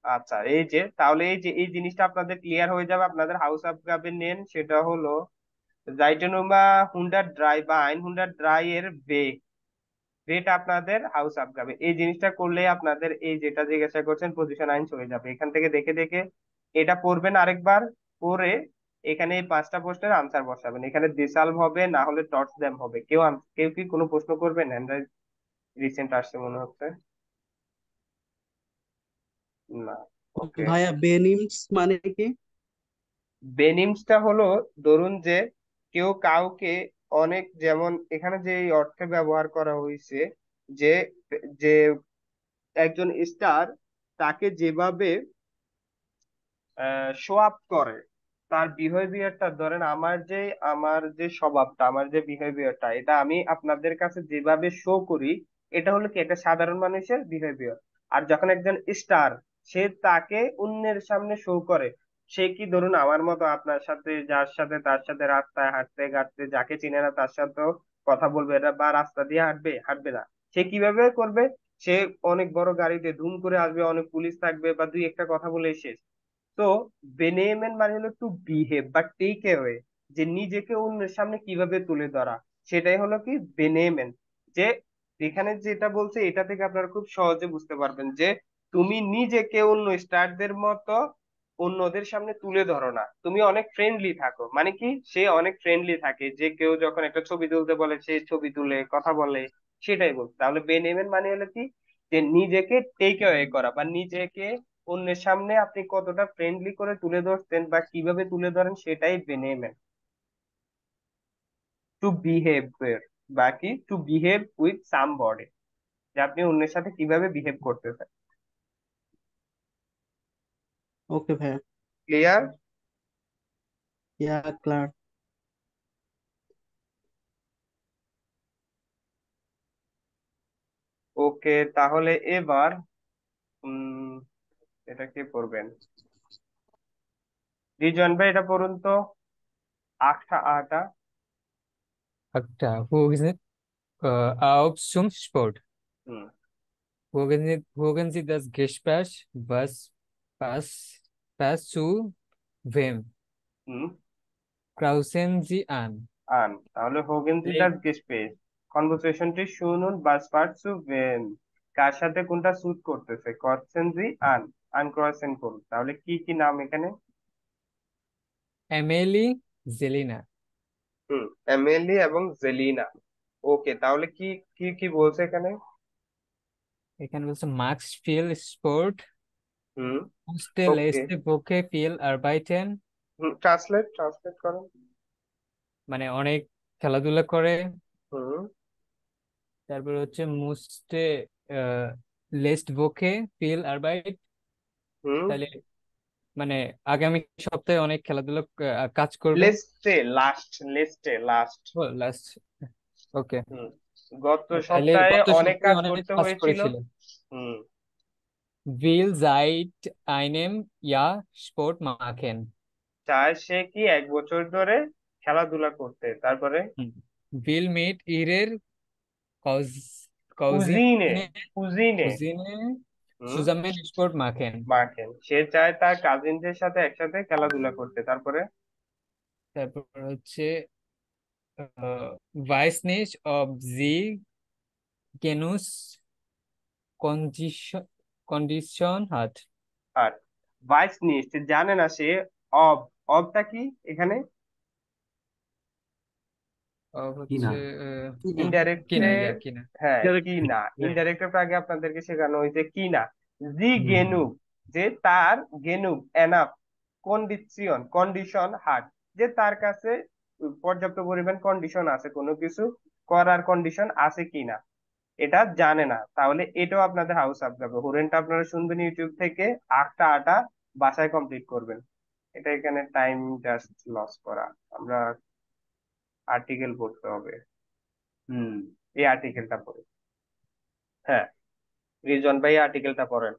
আচ্ছা, তাহলে এই জিনিসটা আপনাদের ক্লিয়ার হয়ে যাবে। আপনাদের হাউস আবগাবে নেন, সেটা হলো জাইটেনুমা হুন্ডার ড্রাই বা আইন হুন্ডার ড্রাই এর বেটা আপনাদের হাউস আবগাবে। এই জিনিসটা করলে আপনাদের এই যেটা জিজ্ঞাসা করছেন পজিশন আইন হয়ে যাবে। এখান থেকে দেখে দেখে এটা পড়বেন আরেকবার, পড়ে এখানে এই 5টা প্রশ্নের আনসার বসাবেন। এখানে দিসালভ হবে, না হলে টটস দ্যাম হবে। কেউ কি কোনো প্রশ্ন করবেন? হ্যান্ড রিসেন্ট আসছে মনে হচ্ছে না। ওকে, ভাইয়া বেনিমস মানে কি? বেনিমসটা হলো, ধরুন যে কেউ কাউকে অনেক, যেমন এখানে যে এই অর্থে ব্যবহার করা হয়েছে, যে যে একজন স্টার তাকে যেভাবে শো আপ করে, তার বিহেভিয়ারটা, ধরেন আমার যে স্বভাবটা, আমার যে বিহেভিয়ারটা, এটা আমি আপনাদের কাছে যেভাবে শো করি, এটা হলো কি একটা সাধারণ মানুষের বিহেভিয়ার। আর যখন একজন স্টার, সে তাকে অন্যের সামনে শো করে, সে কি ধরুন আমার মতো আপনার সাথে, যার সাথে তার সাথে রাস্তায় হাঁটতে ঘাটতে, যাকে চিনে না তার সাথেও কথা বলবে, এটা বা রাস্তা দিয়ে হাঁটবে, হাঁটবে না। সে কিভাবে করবে? সে অনেক বড় গাড়িতে ধুম করে আসবে, অনেক পুলিশ থাকবে, বা দুই একটা কথা বলে শেষ। তো বেনেমেন মানে হলো টু বিহেভ বা টেক অ্যাওয়ে, যে নিজেকে অন্যের সামনে কিভাবে তুলে ধরা, সেটাই হলো কি বেনেমেন। যে এখানে যেটা বলছে, এটা থেকে আপনারা খুব সহজে বুঝতে পারবেন যে তুমি নিজেকে অন্য স্টারদের মতো অন্যদের সামনে তুলে ধরো না, তুমি অনেক ফ্রেন্ডলি থাকো। মানে কি, সে অনেক ফ্রেন্ডলি থাকে, যে কেউ যখন একটা ছবি তুলতে বলে সে ছবি তুলে কথা বলে, সেটাই বলছে। তাহলে বেনেমেন মানে হলো কি, যে নিজেকে টেক অ্যাওয়ে করা, বা নিজেকে অন্যের সামনে আপনি কতটা ফ্রেন্ডলি করে তুলে ধরছেন বা কিভাবে তুলে ধরেন, সেটাই বেনেমেন। টু বিহেভ, বাকি টু বিহেভ উইথ সামবডি, যে আপনি অন্যের সাথে কিভাবে বিহেভ করতেছেন। ওকে ভাইয়া। ক্লিয়ার? ইয়া ক্লার। ওকে, তাহলে এবার উম এটা কে পড়বেন? রিজন ভাই, এটা পড়ুন তো, আটটা আটা। একটা auf zum Sport. Hmm Wogen Sie das Gespräch? Was zu wem? Hmm Krausen Sie an. আন, তাহলে হোগেন সি Leg ডাস গেস্পেস, কনভারসেশনটি শুনুন, বাস পার্টসু ভেন, কার সাথে কোনটা স্যুট করতেছে, করছেন জি আন, আনক্রসেন করুন। তাহলে কি কি নাম এখানে? Emily Zelina. এমিলি এবং জেলিনা। ওকে, তাহলে কি কি কি বলছে এখানে? এখানে বলছে Max viel Sport, হুম musste ওকে, letzte Woche viel arbeiten. Translate translate করেন। মানে অনেক খেলাধুলা করে। হুম তারপর হচ্ছে musste letzte Woche viel arbeit. হুম তাহলে মানে আগামী সপ্তাহে অনেক খেলাধুলা কাজ করবে। লেস্টে লাস্ট। ও লাস্ট। ওকে। হুম গত তাহলে সপ্তাহে গত অনেক সপ্তাহে কাজ অনেক করতে কাজ হয়েছিল। করেছিল। হুম Will seit einem Jahr Sport machen. চায় সে কি 1 বছর ধরে খেলাধুলা করতে, তারপরে হুম। Will mit ihrer কুজিনে, Cousine কুজিনে। Cousine hmm zusammen Sport machen. মার্কেন, সে চায় তার কাজিনদের সাথে একসাথে খেলাধুলা করতে, তারপরে তারপর হচ্ছে weiß nicht ob sie genug Condition hat. আর ভাইস নিস্ট, জানে না সে, অব, অবটা কি এখানে? কি না? হচ্ছে কিনা, ইনডাইরেক্টে, ইয়া কিনা। হ্যাঁ কি না, ইনডাইরেক্টের আগে আপনাদেরকে শেখানো হয়েছে কি না। জি হুম গেনুক, যে তার গেনুক এনাফ কন্ডিশন, কন্ডিশন হার্ট, যে তার কাছে পর্যাপ্ত পরিমাণ কন্ডিশন আছে, কোনো কিছু করার কন্ডিশন আছে কিনা, এটা জানে না। তাহলে এটাও আপনাদের হাউস আপ যাবে। হুরেনটা আপনারা শুনবেন ইউটিউব থেকে, আটটা আটা বাসায় কমপ্লিট করবেন। এটা এখানে টাইম জাস্ট লস করা। আমরা আর্টিকেল পড়তে হবে। হুম, এই আর্টিকেলটা পড়ে। হ্যাঁ, রিজন ভাই আর্টিকেলটা পড়েন।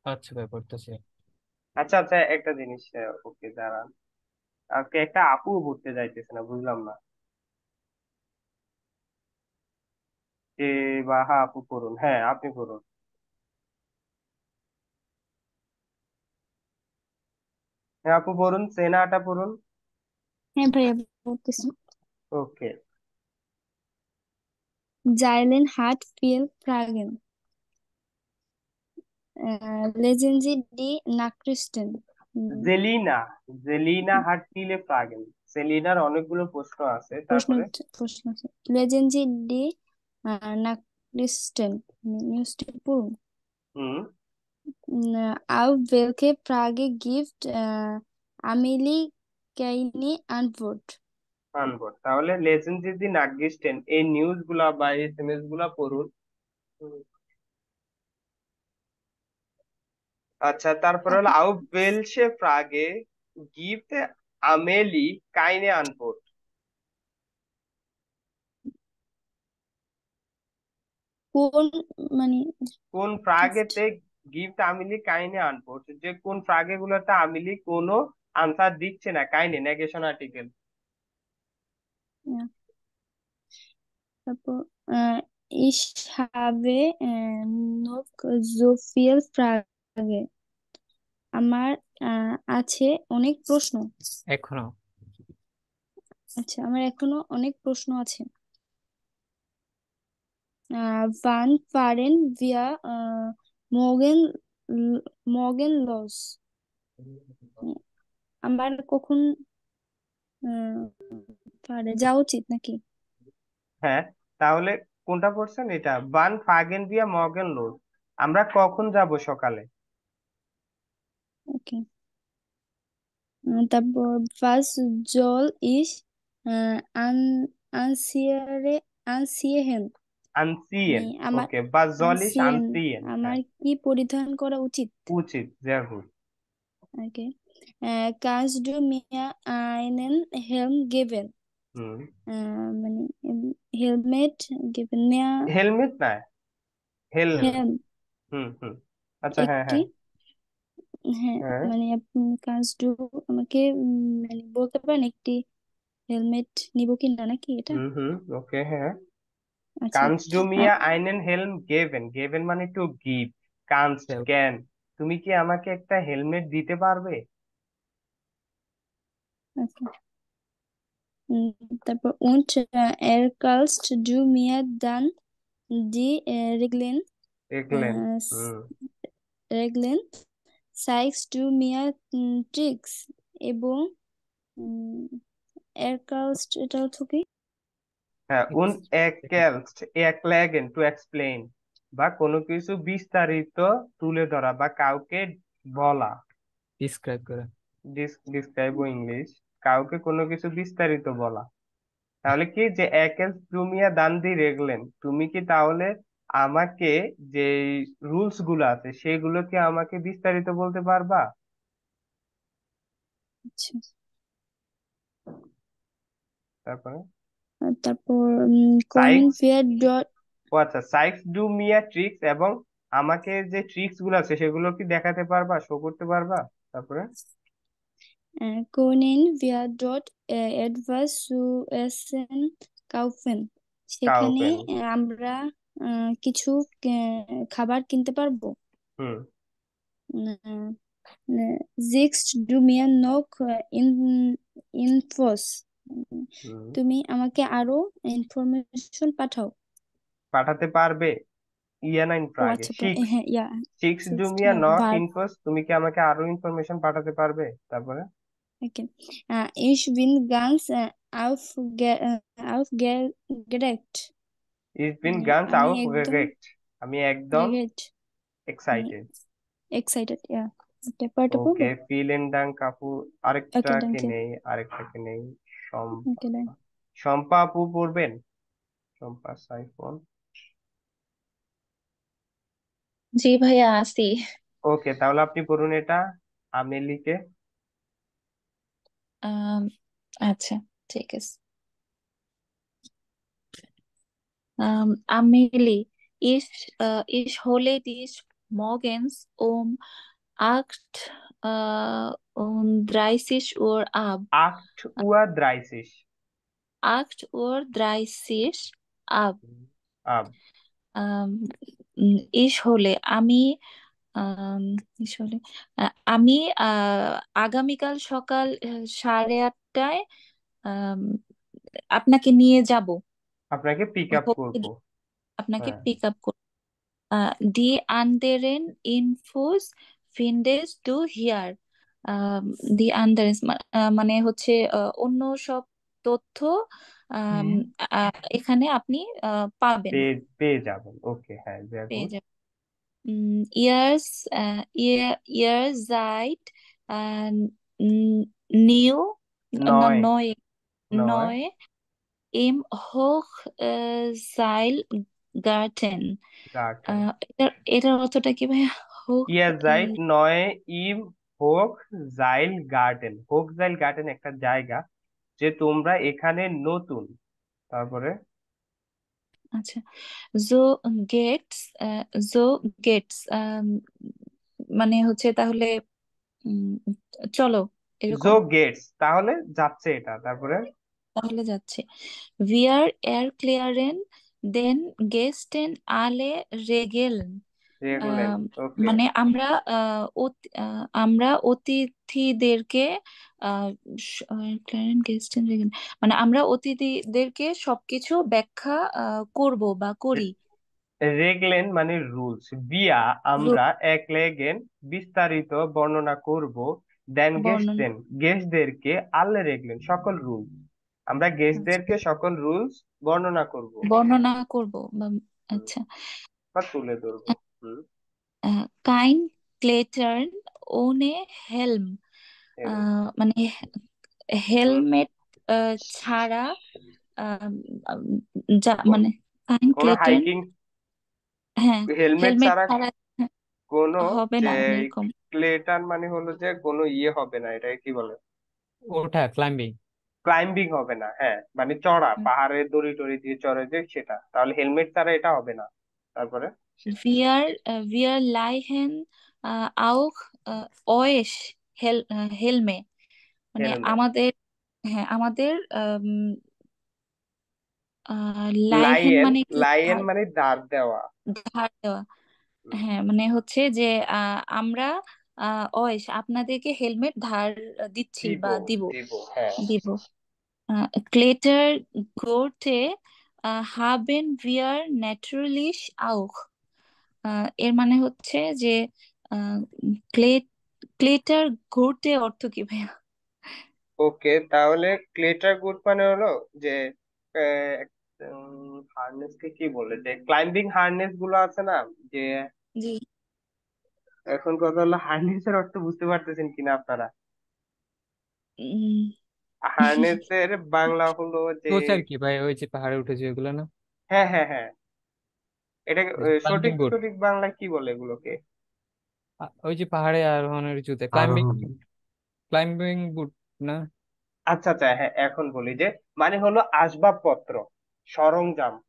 আচ্ছা ভাই, পড়তেছি। আচ্ছা আচ্ছা, একটা জিনিস, ওকে দাঁড়ান, আজকে একটা আপু পড়তে যাইতেছে না, বুঝলাম না। যে বাহা আপু পড়ুন, হ্যাঁ আপনি পড়ুন। হ্যাঁ আপু পড়ুন, সেনাটা পড়ুন। হ্যাঁ ভাইয়া বলতেছি। Okay. Zeilen hat viel Fragen. Lesen Sie die Nachrichten. জেলিনা, জেলিনা হাটতিলে ফ্রাগেন। সেলিনার অনেকগুলো প্রশ্ন আছে, তারপরে প্রশ্ন আছে। Lesen Sie die Nachrichten. নিউজটি পড়ুন। হুম, Auf welche Frage gibt Amelie keine Antwort? আনবোর্ড। তাহলে লেজেন্ড দি নাগিস্টেন, এই নিউজ গুলা বা এসএমএস গুলা পড়ুন। হুম, আচ্ছা, তারপরে হলো আউ ওয়েলসে ফ্রাগে গিফট আমেলি কাইনে আনবোর্ড। কোন মানে কোন ফ্রাগেতে গিফট আমিলি কাইনে আনবোর্ড, যে কোন ফ্রাগে গুলোতে আমিলি কোনো আনসার দিচ্ছে না, কাইনে নেগেশন আর্টিকেল। তারপর ich habe noch so viel Frage. আমার আছে অনেক প্রশ্ন। এখনো আচ্ছা, আমার এখনো অনেক প্রশ্ন আছে। wann fahren wir morgen morgen los? আমার কখন যাওয়া উচিত নাকি? হ্যাঁ, তাহলে কোনটা পড়ছেন? এটা বান ফাগেন দিয়া মর্গেন লোড, আমরা কখন যাব সকালে। ওকে। তারপর was soll ich an anziehen? আনসিয়েন। আমার ওকে, বা জলিশ anziehen, আনসিয়েন, আমার হ্যাঁ কি পরিধান করা উচিত? উচিত, sehr gut। ওকে। kannst du mir einen Helm geben? হুম, মানে হেলমেট গিভেন নেয়া, হেলমেট না, হেলম। হেলম হুম হুম, আচ্ছা, হ্যাঁ একটি। হ্যাঁ হ্যাঁ, হ্যাঁ। মানে আপনি kannst du আমাকে মানে বলতে পারেন একটি হেলমেট নিব কিনা নাকি এটা? হুম হুম, ওকে, হ্যাঁ। আচ্ছা। কানস্ট ডু মিয়া আইনেন হেলম গেভেন, গেভেন মানে টু গিভ। কানস্ট ক্যান, তুমি কি আমাকে একটা হেলমেট দিতে পারবে? আচ্ছা। তারপর und erkältst du mir dann die Regeln দেখলেন। äh, হুম, Regeln zeigst du mir tricks এবং erkältst এটা অর্থ কি? হ্যাঁ, উন একেলস্ট একলেগেন টু এক্সপ্লেইন, বা কোনো কিছু বিস্তারিত তুলে ধরা বা কাউকে বলা। ডিসক্রাইব করা। ডিসক্রাইব ইংলিশ, কাউকে কোনো কিছু বিস্তারিত বলা। তাহলে কি যে একেলস জুমিয়া দান দি রেগলেন, তুমি কি তাহলে আমাকে যে রুলস গুলো আছে সেগুলো কি আমাকে বিস্তারিত বলতে পারবা? আচ্ছা। তারপরে তারপর কমেন্ট সাইক্স, ফেয়ার ডট ও আচ্ছা, সাইক্স ডু মিয়া ট্রিক্স, এবং আমাকে যে ট্রিক্স গুলো আছে সেগুলো কি দেখাতে পারবা, শো করতে পারবা? তারপরে können wir dort etwas zu essen kaufen? সেখানে কাউকেন। আমরা কিছু খাবার কিনতে পারবো। হুম siehst du mir noch Infos? হুম, তুমি আমাকে আরো ইনফরমেশন পাঠাও। পাঠাতে পারবে। ইয়া নাইন ও ফ্রাগে আচ্ছা, সিক্স, হ্যাঁ ইয়া সিক্স ডু সিক্সটি মিয়া নট ভার্ব। ইনফোস, তুমি কি আমাকে আরো ইনফরমেশন পাঠাতে পারবে? তারপরে Okay. Ich bin ganz aufgeregt. Is bin guns আমি আউট একদম রেগেক্ট, আমি একদম রেগেট এক্সাইটেড। এক্সাইটেড, ইয়া। পেপারটা ওকে, পড়বো। ফিলেন দাং কাপু। আরেকটা ওকে, কি থ্যাংক ইউ। নেই? আরেকটা কি নেই? শম্পা, ওকে, বাই। শম্পা আপু পড়বেন? শম্পা সাইফোন। জি ভাইয়া আসি। ওকে, তাহলে আপনি পড়ুন এটা। আমেলিকে। আম, আচ্ছা, ঠিক আছে। Amelie, ich hole dich morgens um 8:30 Uhr ab. 8:30 Uhr. 8:30 Uhr ab. আব আম, ich hole, আম, ich hole, আমি আগামীকাল সকাল 8:30টায় আম, আপনাকে নিয়ে যাব। আপনাকে পিক আপ করব। আপনাকে হ্যাঁ, পিক আপ করব। Die anderen Infos findest du hier. Die anderen মানে হচ্ছে অন্য সব তথ্য আম, হুম, এখানে আপনি পাবেন, পেয়ে পেয়ে যাবেন। ওকে, হ্যাঁ, ভেরি পেয়ে গুড। যাবেন। Ihr seid new, নয় neu, নয় neu im Hochseilgarten. গার্ডেন। এটার অর্থটা কি ভাইয়া? হোক ইয়া জাইট নয় ইম হোক জাইল গার্ডেন। হোক জাইল গার্ডেন একটা জায়গা, যে তোমরা এখানে নতুন। তারপরে আচ্ছা, জো গেটস, জো গেটস মানে হচ্ছে তাহলে উম, চলো, জো এরকম গেটস তাহলে যাচ্ছে এটা। তারপরে তাহলে যাচ্ছে। Wir erklären den Gästen alle Regeln. রেগুলেন। ওকে, মানে আমরা অতিথিদেরকে আহ, erklären Gästen Regeln, মানে আমরা অতিথিদেরকে সবকিছু ব্যাখ্যা করব বা করি। রেগলেন মানে রুলস। বিয়া আমরা রু- একলেগেন বিস্তারিত বর্ণনা করব। দেন বর্ণনা গেস্টদেরকে আল্লে রেগলেন সকল রুলস। আমরা আচ্ছা, গেস্টদেরকে সকল রুলস বর্ণনা করব, বর্ণনা করব বা হুম, আচ্ছা। বা তুলে ধরবো। হুম, কাইন ক্লেটার্ন ওনে হেলম, এরম। মানে হুম, হেলমেট ছাড়া আম, আম, যা কো- মানে কাইন কোনো ক্লেটার্ন, হাইকিং হ্যাঁ, হেলমেট হেলমেট ছাড়া ছাড়া কোনো, হবে যে না এরকম। ক্লেটার মানে হলো যে কোনো ইয়ে হবে না, এটা কি বলে, ওঠা, ক্লাইম্বিং। ক্লাইম্বিং হবে না। হ্যাঁ, মানে চড়া, পাহাড়ে দড়ি টড়ি দিয়ে চড়ে যে সেটা, তাহলে হেলমেট ছাড়া এটা হবে না। তারপরে Wir leihen auch euch Helme, মানে হেলমেট। আমাদের, হ্যাঁ আমাদের লাইহেন লাইন, মানে কি? লাইন মানে দাঁড় দেওয়া। ধার দেওয়া। হুম, হ্যাঁ মানে হচ্ছে যে আমরা অয়েস আপনাদেরকে হেলমেট ধার দিচ্ছি দিব বা দিব, দিব, হ্যাঁ। দিব। Kletter Gurte haben wir natürlich auch. এর মানে হচ্ছে যে ক্লে ক্লেটার ঘুরতে অর্থ কি ভাইয়া? ওকে, তাহলে ক্লেটার গুড মানে হলো যে হার্নেস কে কি বলে, যে ক্লাইম্বিং হার্নেস গুলো আছে না, যে জি। এখন কথা হলো হার্নেস এর অর্থ বুঝতে পারতেছেন কিনা আপনারা। উম, হার্নেসের বাংলা হলো যে, কোচ আর কি ভাই, ওই যে পাহাড়ে উঠেছে ওগুলো না? হ্যাঁ হ্যাঁ হ্যাঁ, এটা ক্লাইম্বিং সঠিক বুট। সঠিক বাংলায় কি বলে এগুলোকে? ওই যে পাহাড়ে আরোহণের জুতা, ক্লাইম্বিং, আরোহণ। ক্লাইম্বিং বুট না? আচ্ছা আচ্ছা, হ্যাঁ, এখন বলি যে মানে হলো আসবাবপত্র, সরঞ্জাম,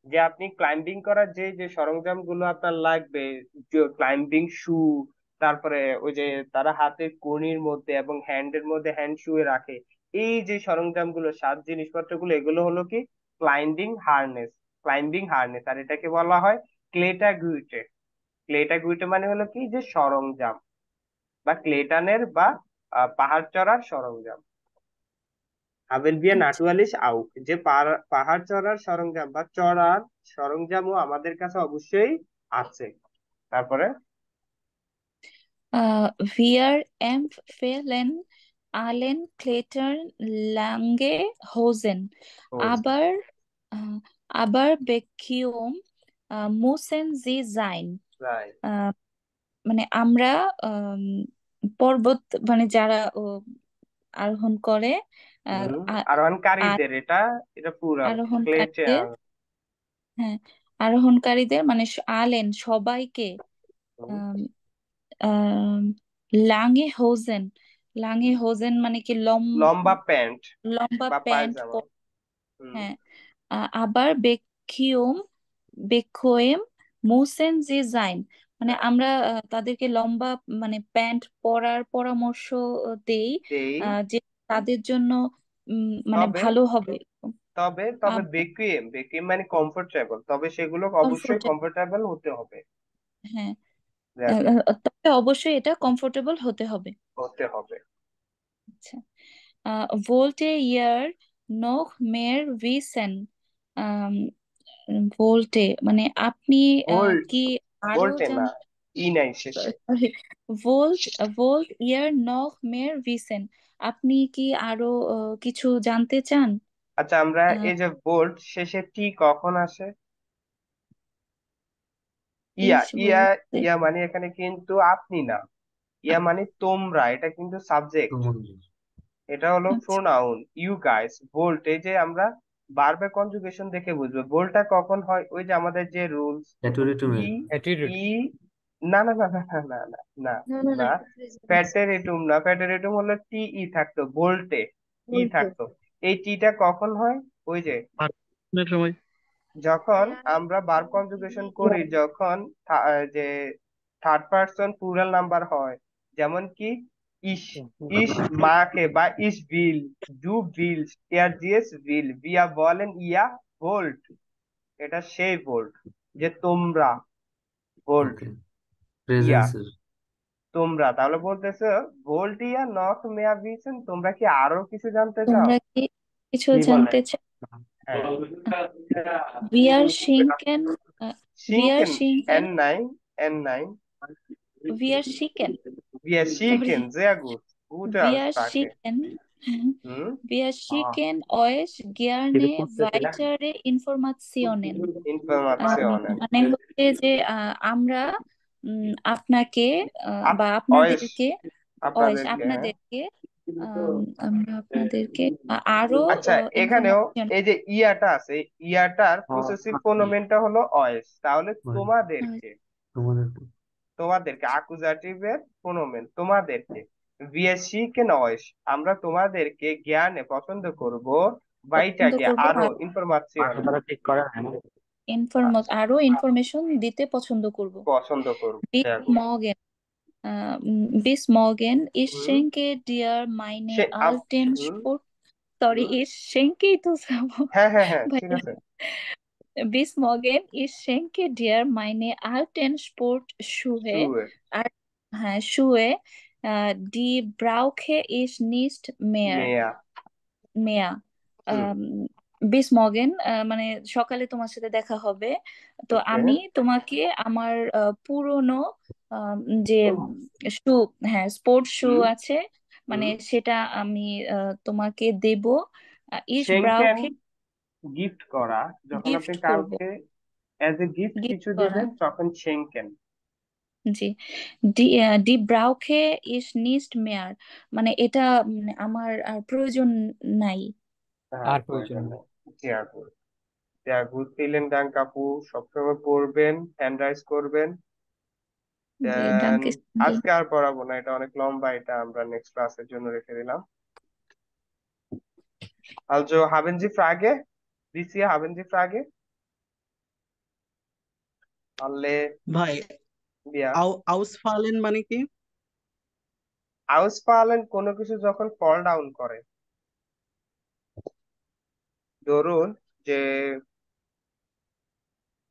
যে আপনি ক্লাইম্বিং করার যে যে সরঞ্জাম গুলো আপনার লাগবে, যে ক্লাইম্বিং শু, তারপরে ওই যে তারা হাতে কনির মধ্যে এবং হ্যান্ডের মধ্যে হ্যান্ড শুয়ে রাখে, এই যে সরঞ্জাম গুলো, সাজ জিনিসপত্র গুলো, এগুলো হলো কি ক্লাইম্বিং হারনেস। ক্লাইম্বিং হারনেস, আর এটাকে বলা হয় ক্লেটা গুইটে। ক্লেটা গুইটে মানে হলো কি যে সরঞ্জাম, বা ক্লেটানের বা পাহাড় চড়ার সরঞ্জাম। হাবেল বিয়ে আচ্ছা। নাটুয়ালিশ আউক, যে পাহাড় চড়ার সরঞ্জাম বা চড়ার সরঞ্জামও আমাদের কাছে অবশ্যই আছে। তারপরে Wir empfehlen allen Klettern lange Hosen, হোজ, aber äh, aber bequem müssen sie sein. Right. আহ, মানে আমরা পর্বত, মানে যারা আরোহণ করে আহ, হুম, আ- আর আরোহণকারীদের এটা, এটা প্লুরাল, ক্লেটে। আরোহণকারীদের, হ্যাঁ আরোহণকারীদের মানে আলেন সবাইকে লাঙে হোজেন, লাঙে হোজেন মানে কি লম্বা প্যান্ট লম্বা বা প্যান্ট পায়জামা। হুম। হ্যাঁ। আবার বেকিওম, বেকোয়েম মুসেন জি জাইন, মানে আমরা তাদেরকে লম্বা মানে প্যান্ট পরার পরামর্শ দেই, দেই। যে তাদের জন্য মানে তবে ভালো হবে। তবে তবে বেকুয়েম বেকুয়েম মানে কমফোর্টেবল, তবে সেগুলো অবশ্যই কমফোর্টেবল, কমফোর্টেবল হতে হবে। হ্যাঁ। দেখো, তবে অবশ্যই এটা কমফোর্টেবল হতে হবে। হতে হবে। আচ্ছা, ভোল্টে ইয়ার noch mehr wissen, ভোল্টে মানে আপনি ভোল্ট, কি আরো ভোল্টে না, ই নাই শেষে। ভোল্ট, ভোল্ট ইয়ার নখ মের ভিসেন, আপনি কি আরো কিছু জানতে চান? আচ্ছা, আমরা এই যে ভোল্ট শেষে টি কখন আসে? ইয়া ইস ইয়া বলতে ইয়া মানে এখানে কিন্তু আপনি না, ইয়া মানে তোমরা, এটা কিন্তু সাবজেক্ট, এটা হলো আচ্ছা, প্রোনাউন ইউ গাইস। ভোল্ট এই যে আমরা ভার্বের কনজুগেশন দেখে বুঝবো ভোল্টটা কখন হয়, ওই যে আমাদের যে রুলস অ্যাটুরিটুমে। ই অ্যাটিটিউড। ই না না না না না না না না না না না, না, এটা প্রেজেন্ট। প্যাটেরিটুম না, প্যাটেরিটুম হলো টি ই থাকতো, ভোল্টে ই বলতে থাকতো। এই টিটা কখন হয়? ওই যে ভার্বের সময়। যখন আমরা ভার্ব কনজুগেশন করি, যখন যে থার্ড পারসন প্লুরাল নাম্বার হয়, যেমন কি ইস, ইস মাকে বা ইস বিল, ডু বিলস, er জিএস বিল, wir wollen ইয়া ভোল্ট, এটা সেই ভোল্ট যে তোমরা, ভোল্ট ওকে, ইয়া প্রেজেন্সের। তোমরা। তাহলে বলতেছে ভোল্ট ইয়া নট মেয়া ভিসেন, তোমরা কি আরো কিছু জানতে চাও? তোমরা কি কিছু কি বলে? জানতে চাও? হ্যাঁ, Wir schenken, wir শিঙ্কেন, schenken, N নাই, এন নাই, wir schicken, wir sorry, schicken, sehr gut, gute wir Aussprache. schicken, হুম, wir schicken euch gerne weitere Informationen. Information, মানে হচ্ছে যে আমরা আপনাকে বা অয়েস, আপনাদেরকে আপনাদেরকে, হ্যাঁ। আপনাদেরকে আমরা আপনাদেরকে আরো আচ্ছা, এখানেও ইনফরমেশন এই যে ইয়াটা আছে, ইয়াটার পসেসিভ প্রোনোমেনটা হলো অয়েস, তাহলে তোমাদেরকে, তোমাদেরকে। তোমাদেরকে অ্যাকুজাটিভের প্রোনোমেন তোমাদেরকে, বিএসসি কে নয়েস, আমরা তোমাদেরকে জ্ঞানে পছন্দ করব, পছন্দ বাইটাকে করব আরো আর ইনফরমেশন আরো ইনফরমেশন দিতে পছন্দ করব। পছন্দ করব। Bis morgen, bis morgen, ich হুম, schenke dir meine সে alten হুম, Sport, sorry, ich schenke তো হ্যাঁ হ্যাঁ হ্যাঁ, ঠিক ভাইয়া, আছে। bis morgen, ich schenke dir meine alten Sportschuhe, শুয়ে, আর হ্যাঁ Schuhe, die brauche ich nicht mehr, মেয়া, মেয়া। হুম, বিস মর্গেন মানে সকালে তোমার সাথে দেখা হবে, তো ওকে, আমি তোমাকে আমার পুরনো আম, যে শু, হ্যাঁ স্পোর্টস শু হুম, আছে, মানে হুম। সেটা আমি তোমাকে দেব। ইস সেনকেন ব্রাউকে গিফট করা, যখন আপনি গিফট করব, কাউকে অ্যাজ এ গিফট গিফট কিছু করা, দিবেন তখন সেনকেন। জি। ডি ব্রাউকে ইস নিস্ট মেয়ার, মানে এটা আমার আর প্রয়োজন নাই। হ্যাঁ, আর প্রয়োজন প্রয়োজন নেই। নেই। sehr gut, sehr gut, vielen Dank আপু, সবসময় পড়বেন, হ্যান্ড রাইজ করবেন। জি, দেন ডাঙ্কে। আজকে আর পড়াবো না, এটা অনেক লম্বা, এটা আমরা নেক্সট ক্লাসের জন্য রেখে দিলাম। Also haben Sie Frage? Lucia, haben Sie Frage? তাহলে ভাই, দিয়া, আউসফালেন মানে কি? ausfallen কোনো কিছু যখন ফল ডাউন করে, ধরুন যে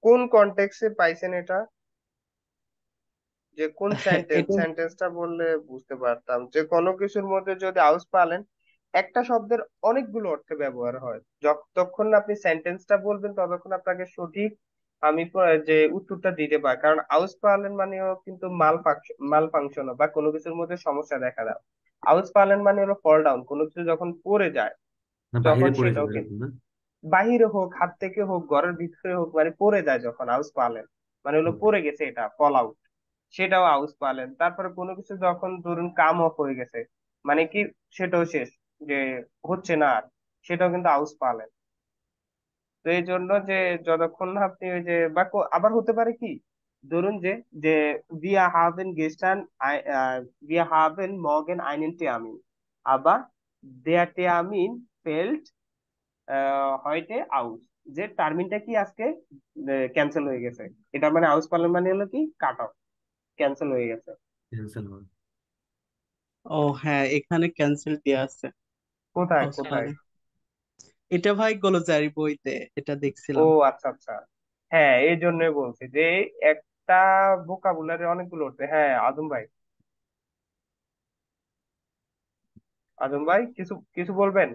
কোন কনটেক্সটে পাইছেন এটা, যে কোন সেন্টেন্স, এটা সেন্টেন্সটা বললে বুঝতে পারতাম, যে কোনো কিছুর মধ্যে যদি আউস পালেন, একটা শব্দের অনেকগুলো অর্থে ব্যবহার হয়, যতক্ষণ না আপনি সেন্টেন্সটা বলবেন ততক্ষণ আপনাকে সঠিক আমি যে উত্তরটা দিতে পারি, কারণ আউস পালেন মানেও কিন্তু মাল ফাংশন বা কোনো কিছুর মধ্যে সমস্যা দেখা দেয়। আউস পালেন মানে হলো ফল ডাউন, কোনো কিছু যখন পড়ে যায় না, তখন বাহিরে পড়ে সেটাও যাবে কিন্তু, এরকম না? বাহিরে হোক, হাত থেকে হোক, ঘরের ভিতরে হোক, মানে পড়ে যায় যখন আউস পালেন, মানে হলো হুম। পড়ে গেছে, এটা ফল আউট, সেটাও আউস পালেন। তারপরে কোনো কিছু যখন ধরুন কাম অফ হয়ে গেছে, মানে কি সেটাও শেষ, যে হচ্ছে না আর, সেটাও কিন্তু আউস পালেন। তো এই জন্য যে যতক্ষণ না আপনি ওই যে বা আবার হতে পারে কি, ধরুন যে যে wir haben gestern wir haben morgen einen Termin aber der Termin fällt heute aus, যে টার্মিনটা কি আজকে ক্যান্সেল হয়ে গেছে। এটা মানে আউস পারলেন মানে হলো কি কাট অফ, ক্যান্সেল হয়ে গেছে। ক্যান্সেল হয়। ও হ্যাঁ, এখানে ক্যান্সেল দেয়া আছে। ও কোথায় কোথায়? সরি, এটা ভাই গোলজারি বইতে এটা ও দেখছিলাম। আচ্ছা আচ্ছা, হ্যাঁ এই জন্যই বলছি যে একটা ভোকাবুলারি অনেকগুলো হচ্ছে। হ্যাঁ আদম ভাই, আদম ভাই কিছু কিছু বলবেন?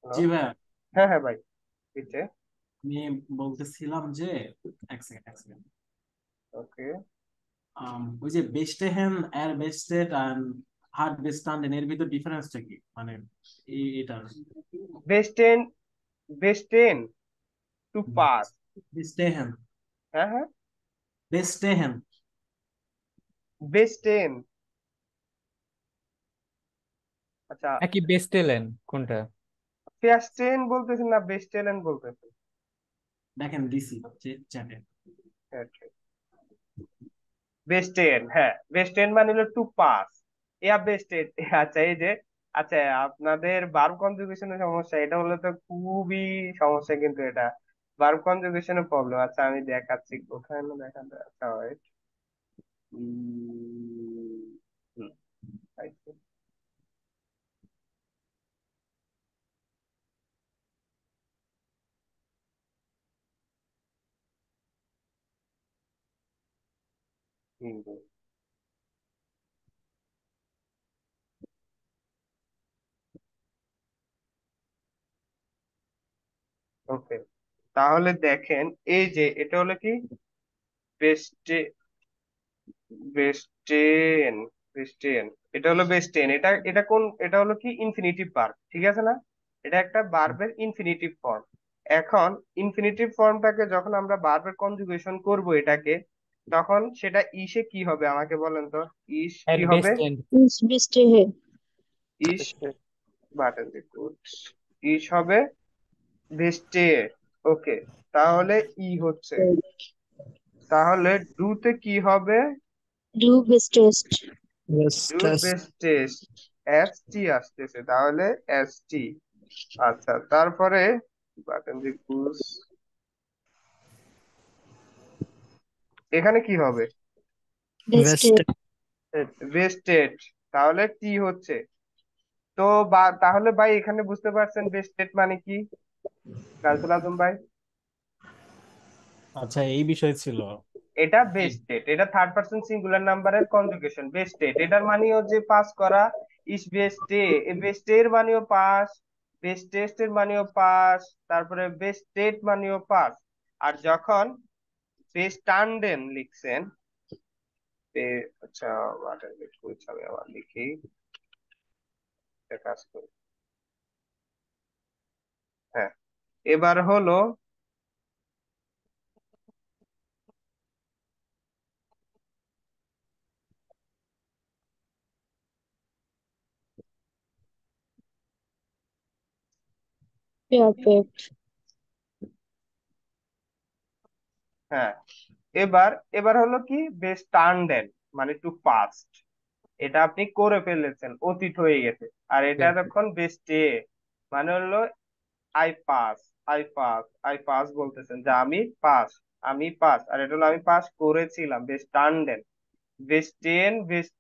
হ্যালো। জি ভাইয়া, হ্যাঁ হ্যাঁ ভাই, দিচ্ছে। আমি বলতেছিলাম যে এক সেকেন্ড এক সেকেন্ড, ওকে। ওই যে বেস্টেহেন এর বেস্টেড এন্ড হার্ড বেস্টান্ড এর ভিতর ডিফারেন্সটা কি, মানে এটার বেস্টেন, বেস্টেন টু পাস। বেস্টেহেন হ্যাঁ হ্যাঁ, বেস্টেহেন বেস্টেন। আচ্ছা, একই বেস্টেলেন কোনটা? ফেস্টেন বলতেছেন না বেস্টেলেন বলতেছেন? দেখেন দিছি চ্যাটে। বেস্টেন, হ্যাঁ বেস্টেন মানে হলো টু পাস, ইয়া বেস্টেড। আচ্ছা এই যে, আচ্ছা আপনাদের ভার্ব কনজুগেশনের সমস্যা, এটা হলে তো খুবই সমস্যা কিন্তু এটা ভার্ব কনজুগেশনের প্রবলেম। আচ্ছা আমি দেখাচ্ছি কোথায় না দেখা যায়। আচ্ছা wait, হুম, পাইছি। ওকে, তাহলে দেখেন এই যে এটা হলো কি বেস্টে, বেস্টেন, বেস্টেন, এটা হলো বেস্টেন। এটা এটা কোন, এটা হলো কি ইনফিনিটিভ ভার্ব, ঠিক আছে না? এটা একটা ভার্বের ইনফিনিটিভ ফর্ম। এখন ইনফিনিটিভ ফর্মটাকে যখন আমরা ভার্বের কনজুগেশন করব এটাকে, তখন সেটা ইসে কি হবে আমাকে বলেন তো। ইস এর কি হবে? বেস্টেন্ড। इस बिस्टे है। ইস বাটন ইস হবে বেস্টে। ওকে, তাহলে ই হচ্ছে, তাহলে ডুতে কি হবে? Do bestest. Do bestest, S T আসতেছে, তাহলে এস টি। আচ্ছা তারপরে বাটন গুস, এখানে কি হবে? बेस्टे। বেস্টেড, তাহলে টি হচ্ছে। তো তাহলে ভাই এখানে বুঝতে পারছেন বেস্টেড মানে কি, রাজুল আজম ভাই? আচ্ছা এই বিষয় ছিল। এটা বেস্টেড, এটা থার্ড পারসন সিঙ্গুলার নাম্বারের কনজুগেশন। বেস্টেড এটার মানেও যে পাস করা, ইস বেস্টে, বেস্টের মানেও পাস, বেস্টেস্ট এর মানেও পাস, তারপরে বেস্টেড মানেও পাস। আর যখন বেস্টান্ডেন লিখছেন, আচ্ছা ওয়াটার বেট করছি আমি, আবার লিখি, একটা কাজ করি। হ্যাঁ, এবার হলো परफेक्ट। হ্যাঁ, এবার এবার হলো কি বেস্টান্ডেন মানে টু পাস্ট, এটা আপনি করে ফেলেছেন, অতীত হয়ে গেছে। আর এটা এতক্ষণ বেস্টে মানে হলো I pass, I pass, I pass বলতেছেন যে আমি পাস, আমি পাস। আর এটা হলো আমি পাস করেছিলাম, বেস্টান্ডেন। বেস্টেন বেস্ট,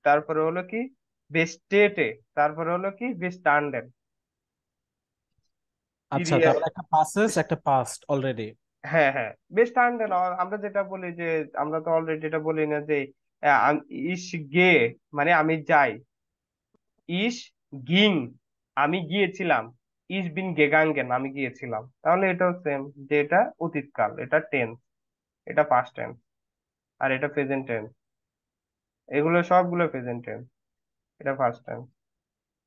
তারপরে হলো কি বেস্টেটে, তারপরে হলো কি বেস্টান্ডেন। আচ্ছা তাহলে একটা পাসেস একটা পাস্ট অলরেডি। হ্যাঁ হ্যাঁ, বেস্টান্ডেন। আমরা যেটা বলি যে, আমরা তো অলরেডি এটা বলি না যে ইস গে মানে আমি যাই, ইস গিং আমি গিয়েছিলাম, ইস বিন গেগাঙ্গেন আমি গিয়েছিলাম। তাহলে এটাও সেম, যে এটা অতীতকাল, এটা টেন্স, এটা পাস্ট টেন্স, আর এটা প্রেজেন্ট টেন্স। এগুলো সবগুলো প্রেজেন্ট টেন্স, এটা ফার্স্ট টেন্স,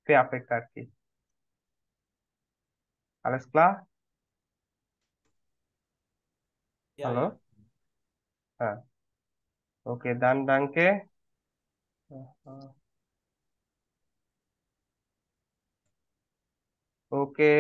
পারফেক্ট আর কি। alles klar? ইয়া হ্যালো। ইয়া হ্যাঁ, ওকে ডান ডানকে। ওকে,